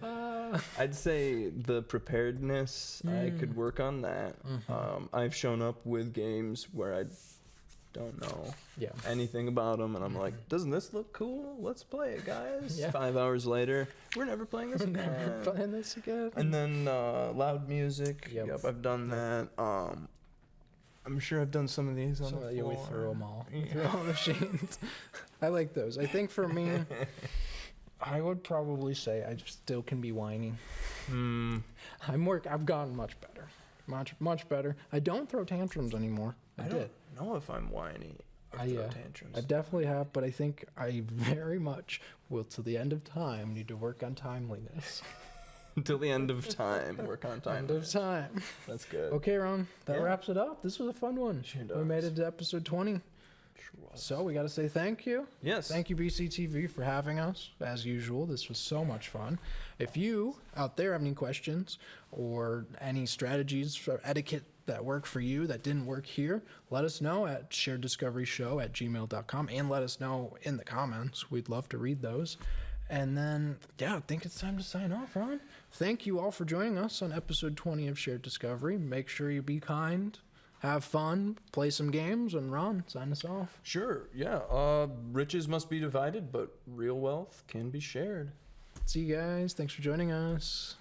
[SPEAKER 2] I'd say the preparedness. I could work on that. I've shown up with games where I don't know anything about them, and I'm like, doesn't this look cool? Let's play it, guys. 5 hours later, we're never playing this again.
[SPEAKER 1] Never playing this again.
[SPEAKER 2] And then loud music. Yep, I've done that. I'm sure I've done some of these on the floor.
[SPEAKER 1] We threw them all. We threw all the machines. I like those. I think for me, I would probably say I still can be whiny. I've gotten much better. Much better. I don't throw tantrums anymore. I did.
[SPEAKER 2] Know if I'm whiny or throw tantrums.
[SPEAKER 1] I definitely have, but I think I very much will, to the end of time, need to work on timeliness.
[SPEAKER 2] Until the end of time, work on time.
[SPEAKER 1] End of time.
[SPEAKER 2] That's good.
[SPEAKER 1] Okay, Ron, that wraps it up. This was a fun one.
[SPEAKER 2] Sure does.
[SPEAKER 1] We made it to episode 20.
[SPEAKER 2] Sure was.
[SPEAKER 1] So we got to say thank you.
[SPEAKER 2] Yes.
[SPEAKER 1] Thank you, BCTV, for having us. As usual, this was so much fun. If you out there have any questions or any strategies for etiquette that work for you that didn't work here, let us know at shareddiscoveryshow@gmail.com and let us know in the comments. We'd love to read those. And then, yeah, I think it's time to sign off, Ron. Thank you all for joining us on episode 20 of Shared Discovery. Make sure you be kind, have fun, play some games, and Ron, sign us off.
[SPEAKER 2] Sure, yeah. Riches must be divided, but real wealth can be shared.
[SPEAKER 1] See you guys. Thanks for joining us.